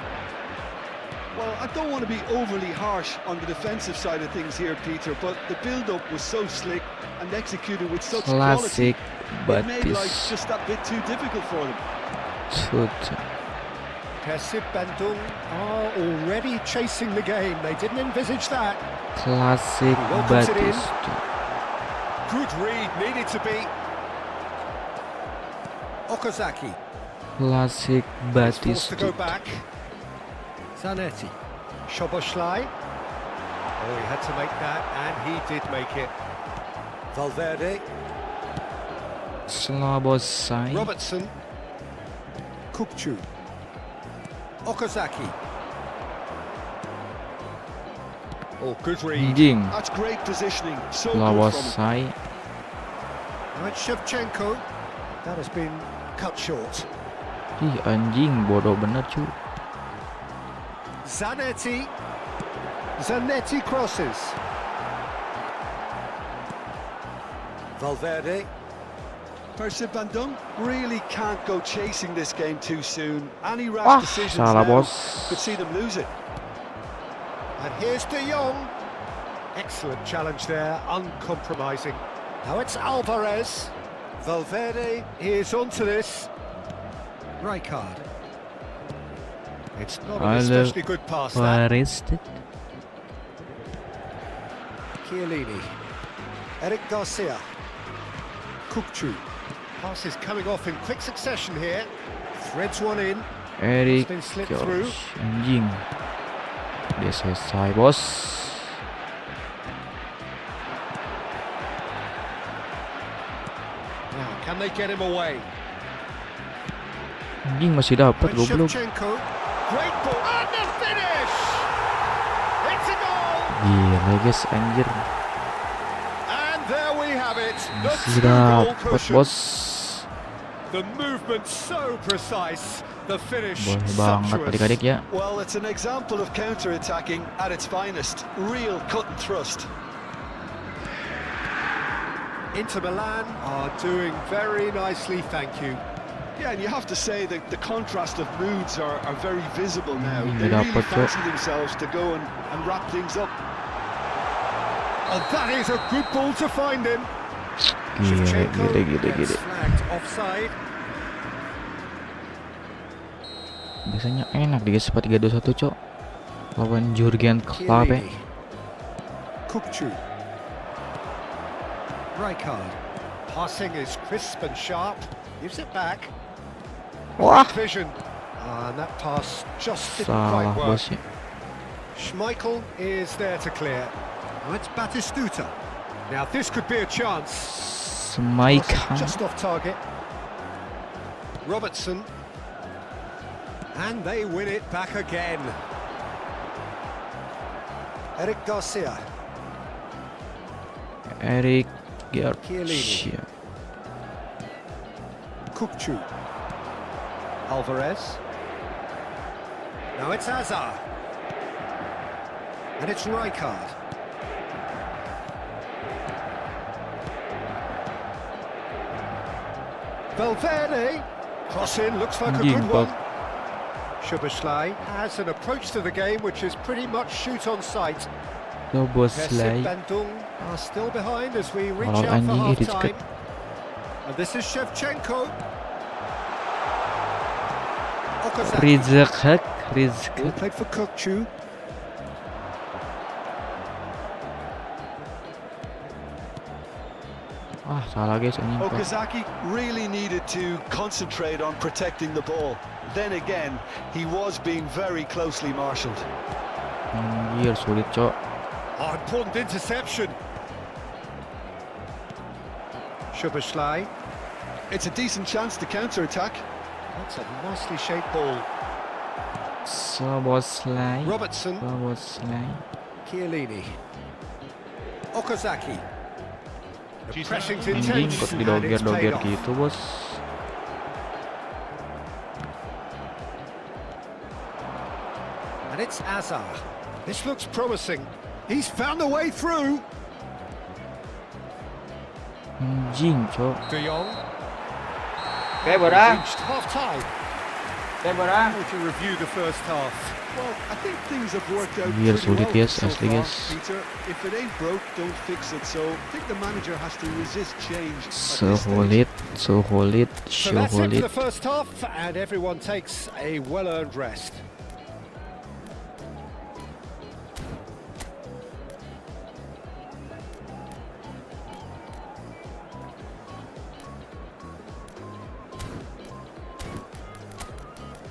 Well, I don't want to be overly harsh on the defensive side of things here, Peter, but the build-up was so slick and executed with such quality. Klasik It made life Batistuta. just that bit too difficult for them. Persib Bandung are already chasing the game. They didn't envisage that. Klasik Welcomes it in. Batistuta. Good read, needed to be. Okazaki. Klasik He's forced to go Batistuta. back. Zanetti. Szoboszlai. Oh, he had to make that, and he did make it. Valverde. Slabosai. Robertson. Kukçu. Okazaki. Oh, good read. Anjing. That's great positioning. So good from him. Slabosai. Now it's Shevchenko. That has been cut short. Ih anjing bodoh bener cuy. Zanetti. Zanetti crosses. Valverde. Persib Bandung really can't go chasing this game too soon. Any rash Wah, decisions salah now bos. could see them lose it. And here's De Jong. Excellent challenge there, uncompromising. Now it's Alvarez. Valverde is onto this. Rijkaard. It's not an especially good pass, that. Arrested. Chiellini. Eric Garcia. Kukçu. Pass is coming off in quick succession here. Threads one in. Eric It's been slipped through. Kaos. Anjing. Dia selesai bos. Now, can they get him away? Anjing masih dapat And goblok. Shevchenko. Great ball. And the finish! It's a goal! Gila guys anjir. And there we have it. The Masih two-goal dapat cushion. bos. The movement so precise. The finish Boleh banget sumptuous. adik-adik ya. Well, it's an example of counter-attacking at its finest. Real cut and thrust. Inter Milan are doing very nicely, thank you. Yeah, and you have to say that the contrast of moods are very visible now. Ini They really dapat, Cok. fancy themselves to go and wrap things up. And that is a good ball to find him. Gila gila. gets flagged offside. Biasanya enak di guys 4-3-2-1 cok. Lawan Jurgen Klopp. Chiellini. Kukçu. Rijkaard. Passing is crisp and sharp. Gives it back. Wah. Vision. And that pass just didn't Salah quite work. bos ya. Schmeichel is there to clear. Now it's Batistuta. Now this could be a chance. Semaikan. Just off target. Robertson. And they win it back again. Eric Garcia. Eric Chiellini. Garcia. Kukçu. Alvarez. Now it's Hazard. And it's Rijkaard. Valverde. Cross in, looks like a good one. Szoboszlai has an approach to the game which is pretty much shoot on sight. Persib Szoboszlai. Bandung are still behind as we reach Walau out for anjing ini half-time. dekat. And this is Shevchenko. Okazaki. Ball Rizk. played for Kukçu. Ah salah guys anjing. Okazaki really needed to concentrate on protecting the ball. Then again, he was being very closely marshalled. Anjir sulit cok. Oh, important interception. Szoboszlai. It's a decent chance to counter-attack. That's a nicely shaped ball. Szoboszlai. Robertson. Szoboszlai. Chiellini. Okazaki. The pressing's Anjing intense kok and it's paid didoger-doger off. gitu bos. And it's Azar. This looks promising. He's found a way through. Anjing cok. De Jong. Kayak We've berapa? reached half-time. Kayak berapa? How would you review the first half? Well, I think things have worked out Biar pretty sulit, well guys, so asli, far, guys. Peter. If it ain't broke, don't fix it. So I think the manager has to resist change at this Sulit, stage. So that's it for sulit. the first half, and everyone takes a well-earned rest.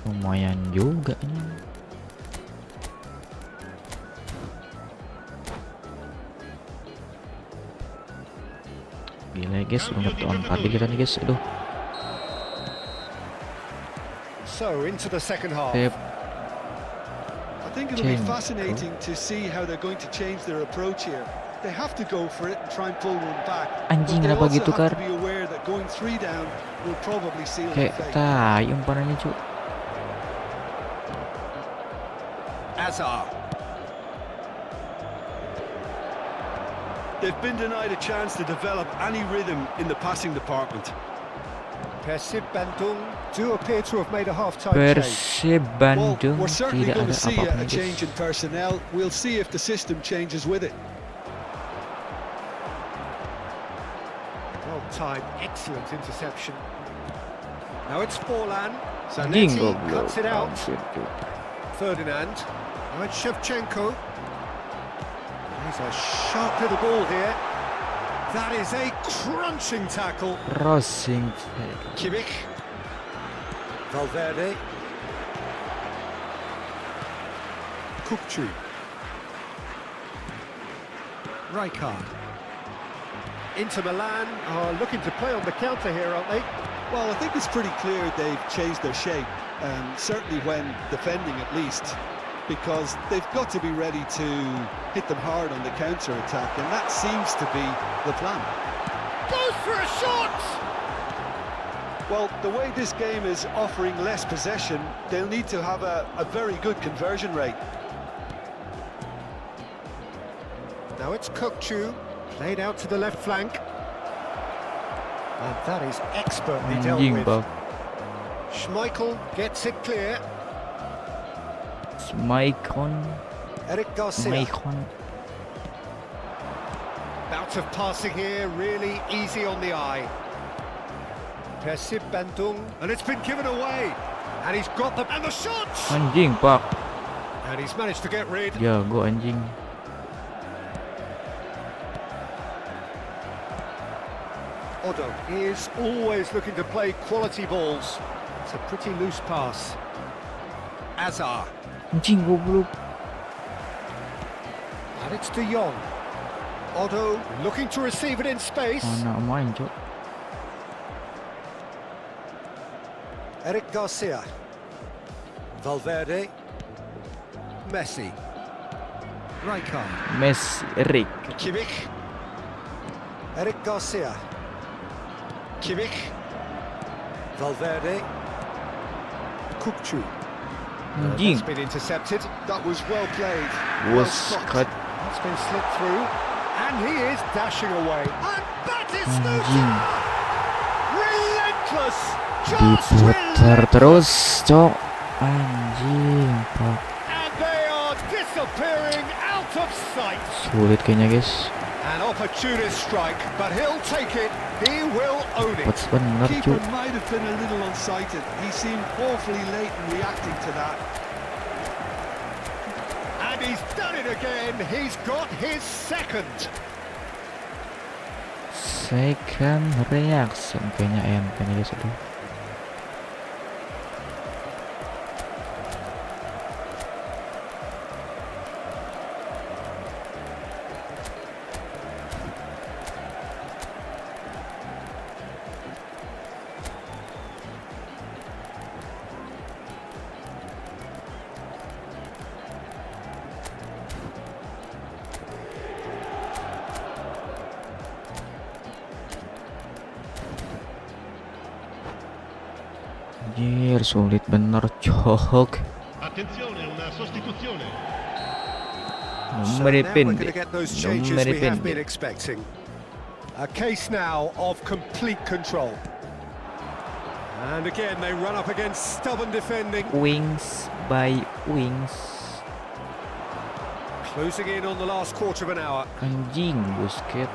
Lumayan juga ini. Gila guys, udah dapet on party kita nih guys. Aduh, So into the second half. Pep. I think it'll be Change, fascinating to see how they're going to change their approach here. They have to go for it and try and pull one back. Anjing, but they kenapa also gitu, have Kar? to be aware that going 3 down will probably seal their Kayak fate. tai umpanannya cu. Azar. They've been denied a chance to develop any rhythm in the passing department. Persib Bandung do appear to have made a half-time change. Persib Well, Bandung we're certainly tidak going ada to see apa-apa a change in guys. personnel. We'll see if the system changes with it. Well-timed, excellent interception. Now it's Forlan. Anjing Zanetti goblok. cuts it out. Anjir, cu. Ferdinand. Now it's Shevchenko. He's a sharp little ball here. That is a crunching tackle. Crossing. Kimmich. Valverde. Kukcu. Rijkaard. Inter Milan are looking to play on the counter here, aren't they? Well, I think it's pretty clear they've changed their shape, certainly when defending at least, because they've got to be ready to hit them hard on the counter-attack, and that seems to be the plan. Goes for a shot! Well, the way this game is offering less possession, they'll need to have a very good conversion rate. Now it's Kukcu, played out to the left flank. And that is expertly dealt Anjing with. bang. Schmeichel gets it clear. Maicon. Eric Garcia. Maicon. Bout of passing here, really easy on the eye. Persib Bandung, and it's been given away. And he's got the... And the shot! Anjing pak. And he's managed to get rid. Jago anjing. Odo is always looking to play quality balls. It's a pretty loose pass. Azar. Anjing goblok. And it's De Jong. Odo looking to receive it in space. Mana main cok. Eric Garcia. Valverde. Messi. Rijkaard. Messi, Rick. Kimmich. Eric Garcia. Kimmich. Valverde. Kukcu. Anjing. That's been intercepted. That was well played. Was cut. That's been slipped through. And he is dashing away. And that is Anjing. relentless. Just Diputar relentless. terus cok. Anjing pak. And they are disappearing out of sight. Sulit kayaknya guys. An opportunist strike, but he'll take it. He will own it. Cepat bener Keeper cok. might have been a little unsighted. He seemed awfully late in reacting to that. And he's done it again. He's got his second. Second reaction kayaknya ente nih guys. Aduh. Anjir, sulit bener cok. Attenzione, una sostituzione. So Numeri now we're going to pendek. get those changes Numeri we have been pendek. expecting. A case now of complete control. And again, they run up against stubborn defending. Wings by wings. Closing in on the last quarter of an hour. Anjing, Busquets.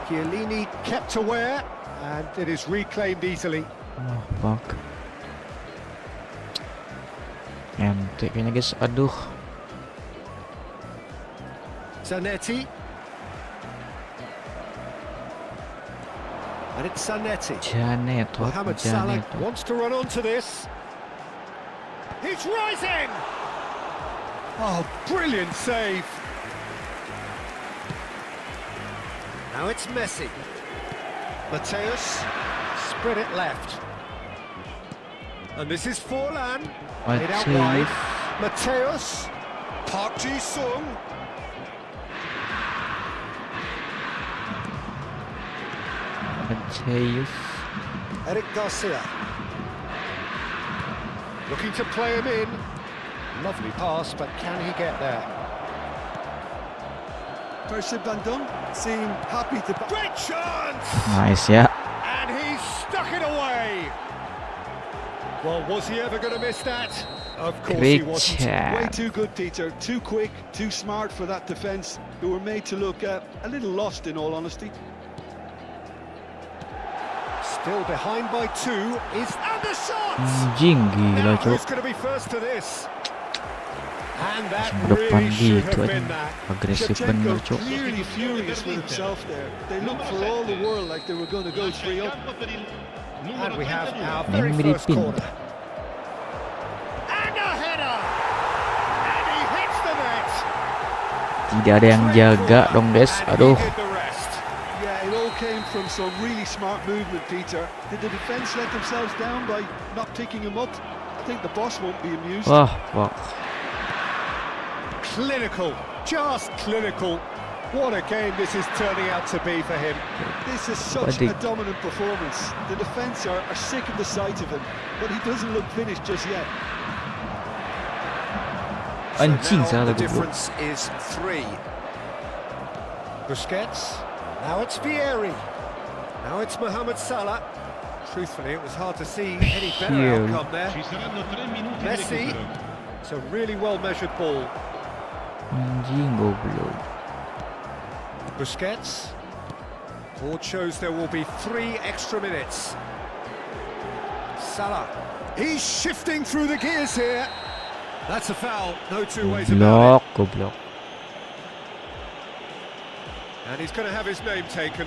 Chiellini kept aware, and it is reclaimed easily. Oh, fuck. MT kayaknya guys, aduh. Zanetti. And it's Zanetti. Janet, what? Mohamed Salah Janet. wants to run onto this. He's rising! Oh, brilliant save. Now it's Messi. Mateus, spread it left. And this is Forlan. Played out wide. Mateus, Park Ji-sung. Mateus. Eric Garcia. Looking to play him in. Lovely pass, but can he get there? Percy Van Dunk seemed happy to... Great chance! Nice ya. And he stuck it away. Well, was he ever going to miss that? Of course he Great wasn't. Way chat. too good, Peter. Too quick, too smart for that defence, who were made to look a little lost, in all honesty. Still behind by 2 is and the shot. Anjing, gila Now cok. who's going to be first to this? And that Langsung ke depan really should gitu have aja. been that. Agresif bener Shevchenko cok. clearly furious with himself there. They looked for all the world like they were going to go 3 up. And we have our very Memory first pin. corner. And a header. And he hits the net. Tidak ada yang jaga dong guys. And he Aduh. did the rest. Yeah, it all came from some really smart movement, Peter. Did the defence let themselves down by not picking him up? I think the boss won't be amused. Wah, wah. Clinical, just clinical. What a game this is turning out to be for him. This is such a dominant performance. The defence are sick of the sight of him, but he doesn't look finished just yet. Anjing, So now salah the goblok. difference is 3. Busquets. Now it's Vieri. Now it's Mohamed Salah. Truthfully, it was hard to see any better Vieri. outcome there. Ci saranno 3 minuti di Messi. recupero. It's a really well-measured ball. Anjing goblok. Busquets. Board shows there will be 3 extra minutes. Salah. He's shifting through the gears here. That's a foul, no two ways about Goblok, goblok. it. And he's going to have his name taken.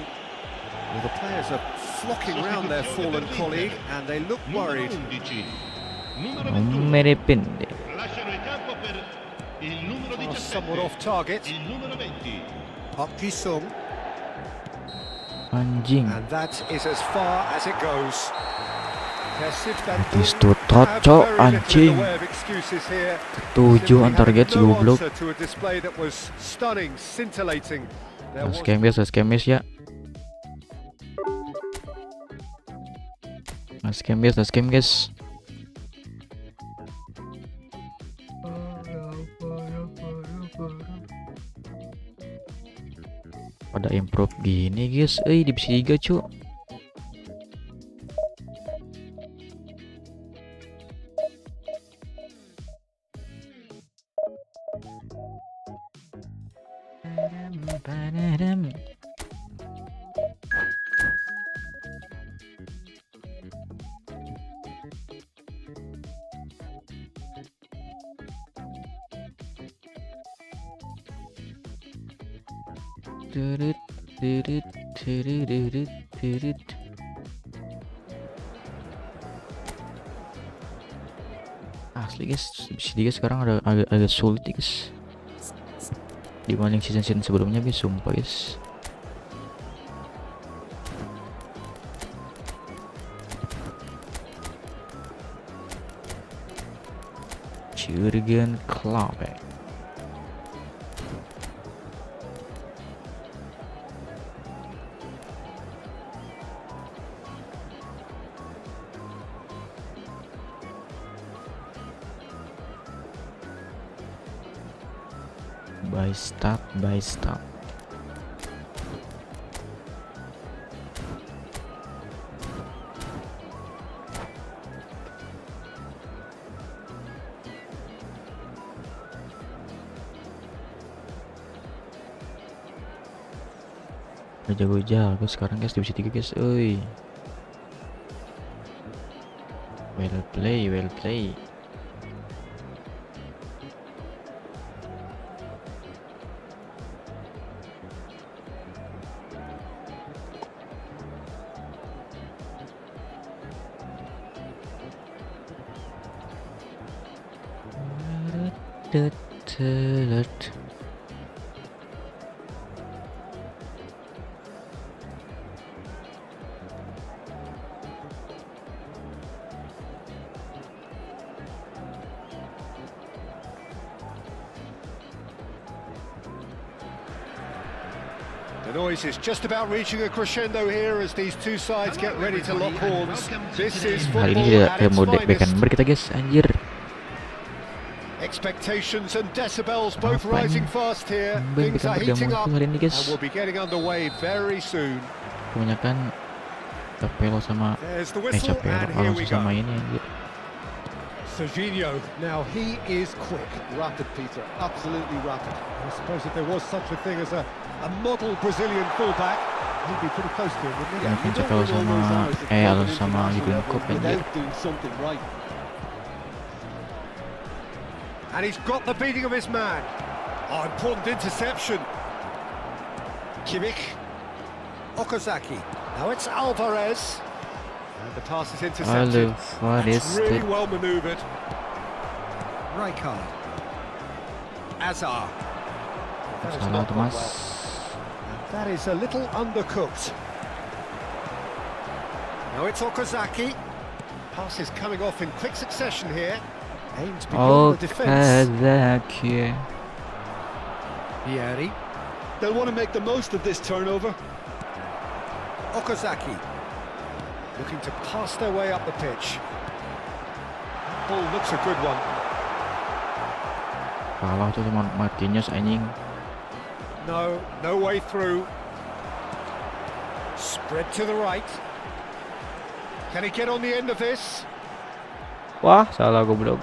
Well, the players are flocking around their fallen colleague, and they look worried. Numero 11. Numero 21. Numeri pendek. Lasciano il campo per il numero Pass 17. somewhat off target. Il numero 20. Park Ji-sung, Anjing. and that is as far as it goes. Artis tutot cok, anjing. Ketujuh antar target si goblok. Scam guys ya. Scam guys. Pada improve gini guys, divisi 3 cuk. Asli guys, dia sekarang agak sulit nih guys dibanding season sebelumnya guys, sumpah guys. Jurgen Klopp. by start. Udah jago sekarang guys, divisi 3 guys. Oi, well play. The noise is just about reaching a crescendo here as these two sides get ready to lock horns. This is Hari football ini at its mau deck-deckan finest. ber kita guys, anjir. Expectations and decibels both Apa rising ini? fast here. Ben Things deck-dekan are ber gak heating up muncul hari ini and guys. we'll be getting underway very soon. Kebanyakan Capello sama There's the whistle Capello and here we Alonso sama go. ini anjir. Serginho, now he is quick. Rapid, Peter, absolutely rapid. I suppose if there was such a thing as a model Brazilian fullback, he'd be pretty close to it, wouldn't he? Ya, mungkin Capello sama Alonso sama Jurgen Klopp anjir. Without doing something right. And he's got the beating of his man. Oh, important interception. Kimmich. Okazaki. Now it's Alvarez. And the pass is intercepted. It's really well manoeuvred. Rijkaard. Azar. That has Salah not gone Thomas. well. And that is a little undercooked. Now it's Okazaki. Pass is coming off in quick succession here. Aims beyond the defence. Okazaki. Vieri. They'll want to make the most of this turnover. Okazaki. Looking to pass their way up the pitch. That ball looks a good one. Kalah tuh sama Marquinhos anjing. No way through. Spread to the right. Can he get on the end of this? Wah, salah goblok.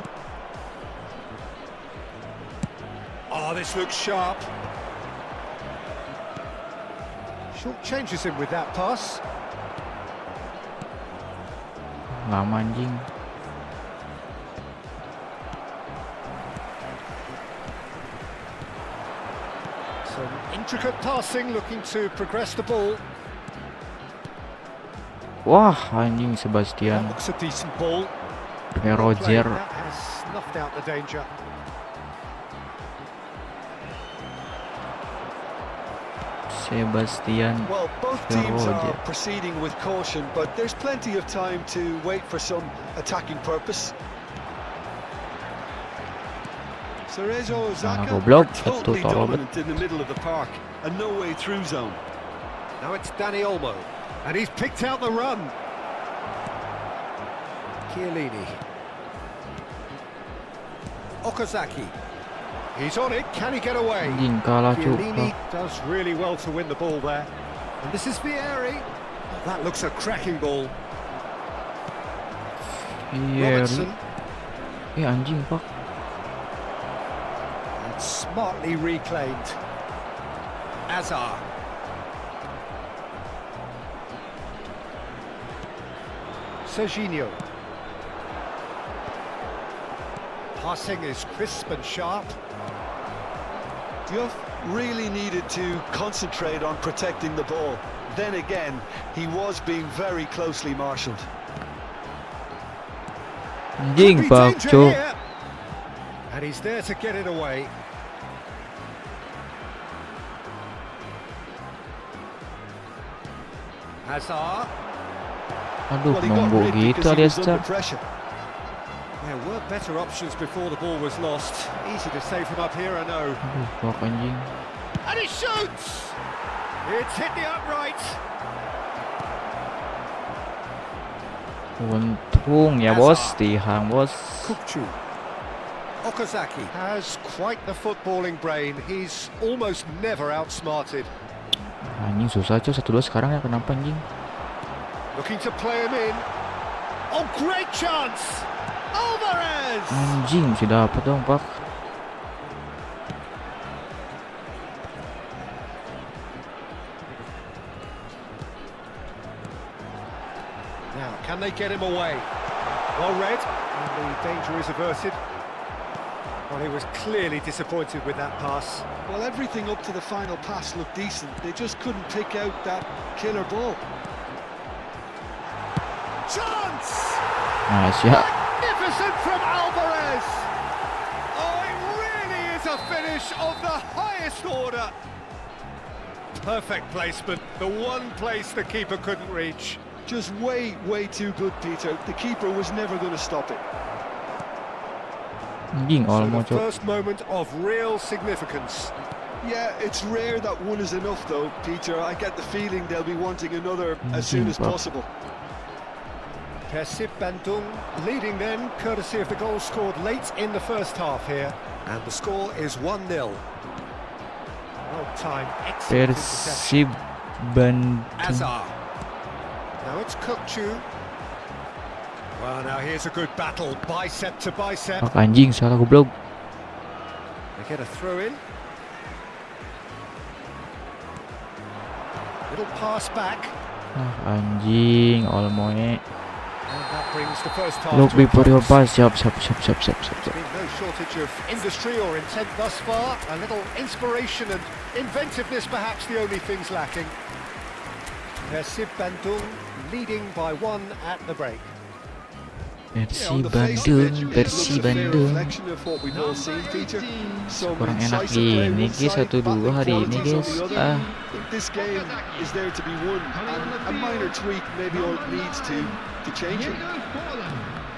Oh, this looks sharp. Short changes him with that pass. Lama anjing. Some intricate passing, looking to progress the ball. Wah, anjing That Sebastian looks a decent ball. Roger. That has snuffed out the danger. Sebastian Well, both teams are Roger. proceeding with caution, but there's plenty of time to wait for some attacking purpose. Cerezo Ozaka goblok, are totally satu tolong. dominant in the middle of the park, a no way through zone. Now it's Dani Olmo, and he's picked out the run. Chiellini. Okazaki. He's on it, can he get away? Anjing kalah cu. Chiellini does really well to win the ball there. And this is Vieri. Oh, that looks a cracking ball. Iya. Robertson. Anjing pak. And smartly reclaimed. Azar. Serginho. Passing is crisp and sharp. Diouf really needed to concentrate on protecting the ball. Then again, he was being very closely marshalled. Anjing Could be pak danger cu. here. And he's there to get it away. Hazard. Aduh, Well, he got nunggu rid gitu because he alias was Cak. under pressure. There were better options before the ball was lost. Easy to save from up here, I know. Aduh, pak anjing. And he shoots! It's hit the upright. Untung ya bos, tihang bos. Kukcu. Okazaki has quite the footballing brain. He's almost never outsmarted. Anjing susah coy 1-2 sekarang ya, kenapa anjing? Looking to play him in. Oh, great chance! Alvarez! Anjing mesti dapat dong, Pak. Now, can they get him away? Well read, and the danger is averted. Well, he was clearly disappointed with that pass. Well, everything up to the final pass looked decent. They just couldn't pick out that killer ball. Chance! Nice ya. Magnificent from Alvarez! Oh, it really is a finish of the highest order. Perfect placement, the one place the keeper couldn't reach. Just way too good, Peter. The keeper was never going to stop it. Anjing So almost the coy. first moment of real significance. Yeah, it's rare that one is enough, though, Peter. I get the feeling they'll be wanting another as soon as possible. Persib Bandung leading then, courtesy of the goal scored late in the first half here. And the score is 1-0. Well timed, excellent interception. Persib Bandung. Azar. Now it's Kukcu. Well, now here's a good battle, bicep to bicep. Pak anjing salah goblok. They get a throw in. Little pass back. Anjing almost. And that brings the first half Look to a before your close. pass. Siap. Been no shortage of industry or intent thus far. A little inspiration and inventiveness, perhaps the only things lacking. Persib Bandung leading by 1 at the break. On Persib the face of it, Bandung, it looks Persib a fair Bandung. reflection of what we've all seen, Peter. Some Kurang enak incisive play gini one guys, side, 1-2 battling hari ini qualities on guys. the other. Ah, But this game is there to be won, and a minor tweak maybe all it needs to change it.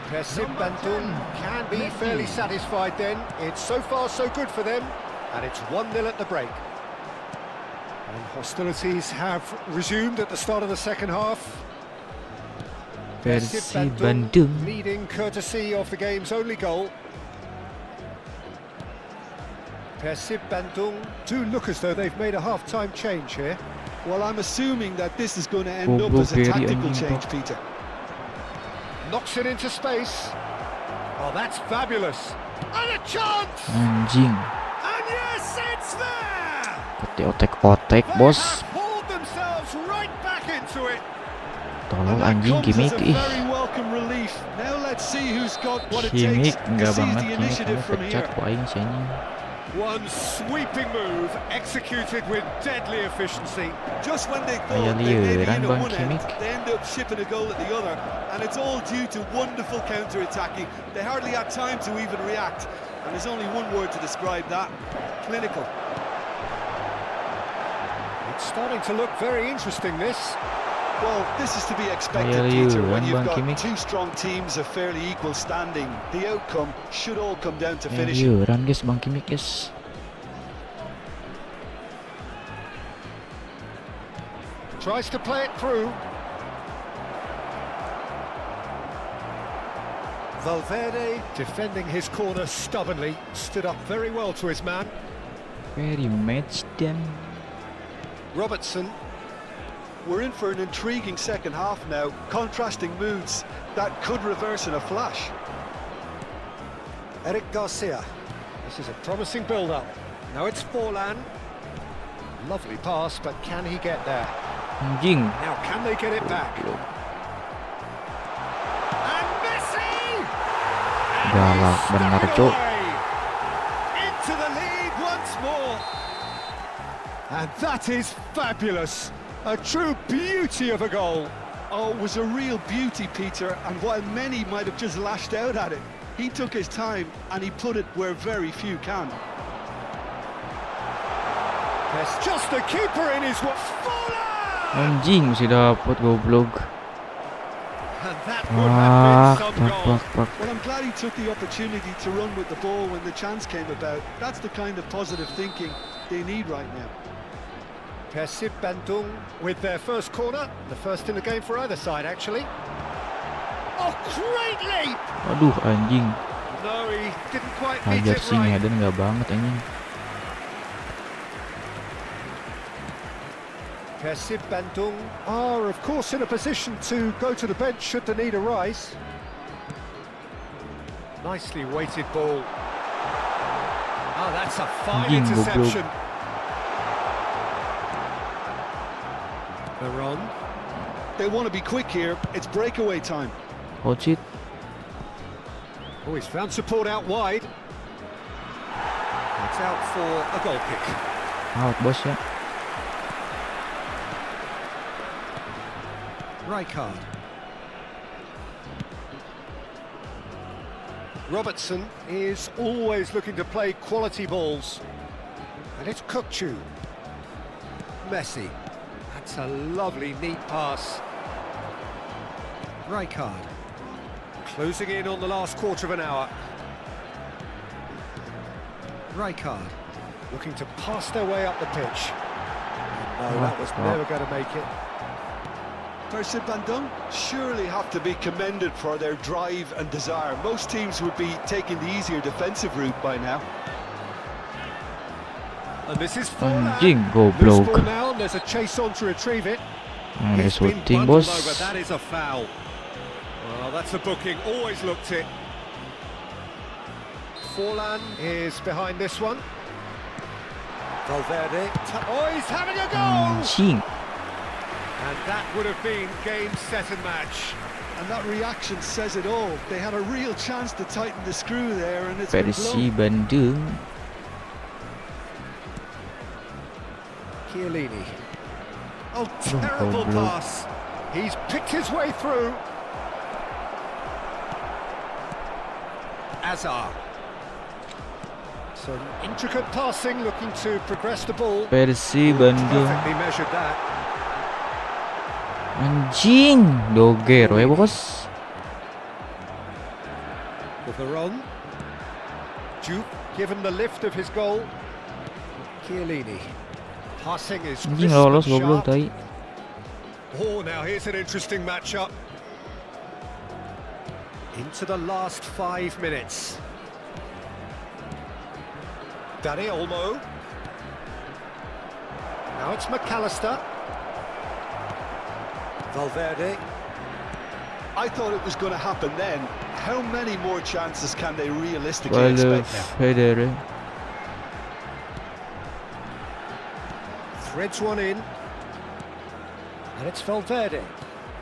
Persib Bandung can be fairly satisfied then. It's so far so good for them, and it's 1-0 at the break. And hostilities have resumed at the start of the second half. Persib Bandung. leading courtesy of the game's only goal. Persib Bandung do look as though they've made a half-time change here. Well, I'm assuming that this is going to end up Goblok as a Gary tactical anjing, change, Pak. Peter. Knocks it into space. Oh, that's fabulous. And a chance! Anjing. And yes, it's there! Peti otek-otek, They bos. have pulled themselves right back into it. Tolol And that anjing comes as Kimik. a Ih, very welcome relief. Now let's see who's got what it Kimik takes to enggak seize banget the Kimik. initiative Kamu from pecat here. ku aing si anjing. One sweeping move executed with deadly efficiency. Just when they Kayak thought they may be liuran in at Bang one end, Kimik. they end up shipping a goal at the other, and it's all due to wonderful counter-attacking. They hardly had time to even react, and there's only one word to describe that: clinical. It's starting to look very interesting, this. Well, this is to be expected, Kayak Peter, liuran when you've Bang got Kimik. two strong teams of fairly equal standing. The outcome should all come down to Kayak finishing. liuran guys Bang Kimik guys. Tries to play it through. Valverde defending his corner stubbornly, stood up very well to his man. Very match them. Robertson, We're in for an intriguing second half now. Contrasting moods that could reverse in a flash. Eric Garcia. This is a promising build-up. Now it's Forlan. Lovely pass, but can he get there? Anjing. Now can they get it back? And Messi! Galak bener cuk. Into the lead once more. And that is fabulous. A true beauty of a goal. Oh, it was a real beauty, Peter, and while many might have just lashed out at it, he took his time and he put it where very few can. There's just a keeper in his Anjing mesti dapat goblok. And that would have been some goal. Pak. Well, I'm glad he took the opportunity to run with the ball when the chance came about. That's the kind of positive thinking they need right now. Persib Bandung with their first corner, the first in the game for either side actually. Oh, great leap! Aduh anjing. No, he didn't quite beat Hajar it sih right. Hayden nggak banget anjing. Persib Bandung are, of course, in a position to go to the bench should the need arise. Nicely weighted ball. Oh, that's a fine Anjing, goblok. interception. Baron. They want to be quick here. It's breakaway time. Hold it. Oh, he's found support out wide. It's out for a goal kick. Out bos ya. Rijkaard. Robertson is always looking to play quality balls. And it's Kukçu. Messi. That's a lovely, neat pass. Rijkaard. Closing in on the last quarter of an hour. Rijkaard. Looking to pass their way up the pitch. No, that was never going to make it. Persib Bandung surely have to be commended for their drive and desire. Most teams would be taking the easier defensive route by now. And this is Anjing, Loose goblok. ball now, and there's a chase on to retrieve it. Ini It's been shooting bundled bos. over, that is a foul. Well, that's a booking, always looked it. Forlan is behind this one. Valverde, oh, he's having a goal! Anjing. And that would have been game, set and match. And that reaction says it all. They had a real chance to tighten the screw there, and it's been blown. Persib Bandung. Chiellini. Oh, terrible goblok. pass. He's picked his way through. Azar. Some intricate passing, looking to progress the ball. Persib Bandung. Perfectly measured that. Anjing, dogero ya bos. With Veron. Duke given the lift of his goal. Chiellini. Passing is Anjing crisp lolos and goblok sharp. tadi. Oh, now here's an interesting matchup. Into the last 5 minutes. Dani Olmo. Now it's McAllister. Valverde. I thought it was going to happen then. How many more chances can they realistically Waduh, expect now? Federer. Threads one in. And it's Valverde.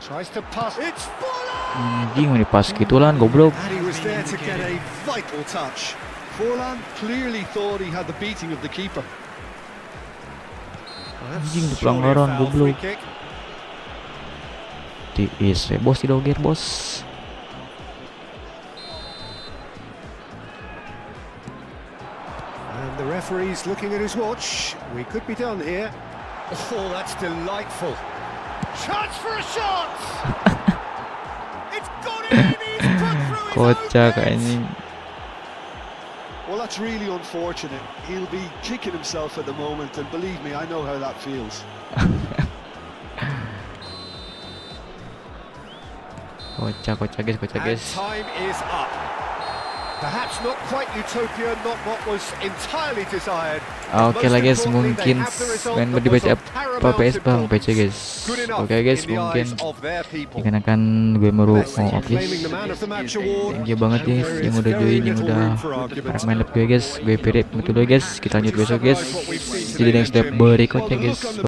Tries to pass. It's Forlan! Anjing ini pas gitulan goblok. And he was there to get a vital touch. Forlan clearly thought he had the beating of the keeper. Well, that's Anjing, surely a pelanggaran, foul free goblok. kick. Tiis ya bos, didoger bos. And the referee's looking at his watch. We could be done here. Oh, that's delightful. Chance for a shot! It's got in! He's put through his own Kocak net. anjing. Well, that's really unfortunate. He'll be kicking himself at the moment, and believe me, I know how that feels. Kocak guys, kocak And guys. time is up. Perhaps not quite utopia, not what was entirely desired. Oke lah guys, mungkin main dibaca apa PS bang PC guys. Oke guys, mungkin dikarenakan gue mau off guys. Thank you banget guys yang udah join, yang udah main live gue guys. Gue Pirip betul guys. Kita lanjut besok guys. Jadi next step berikutnya guys.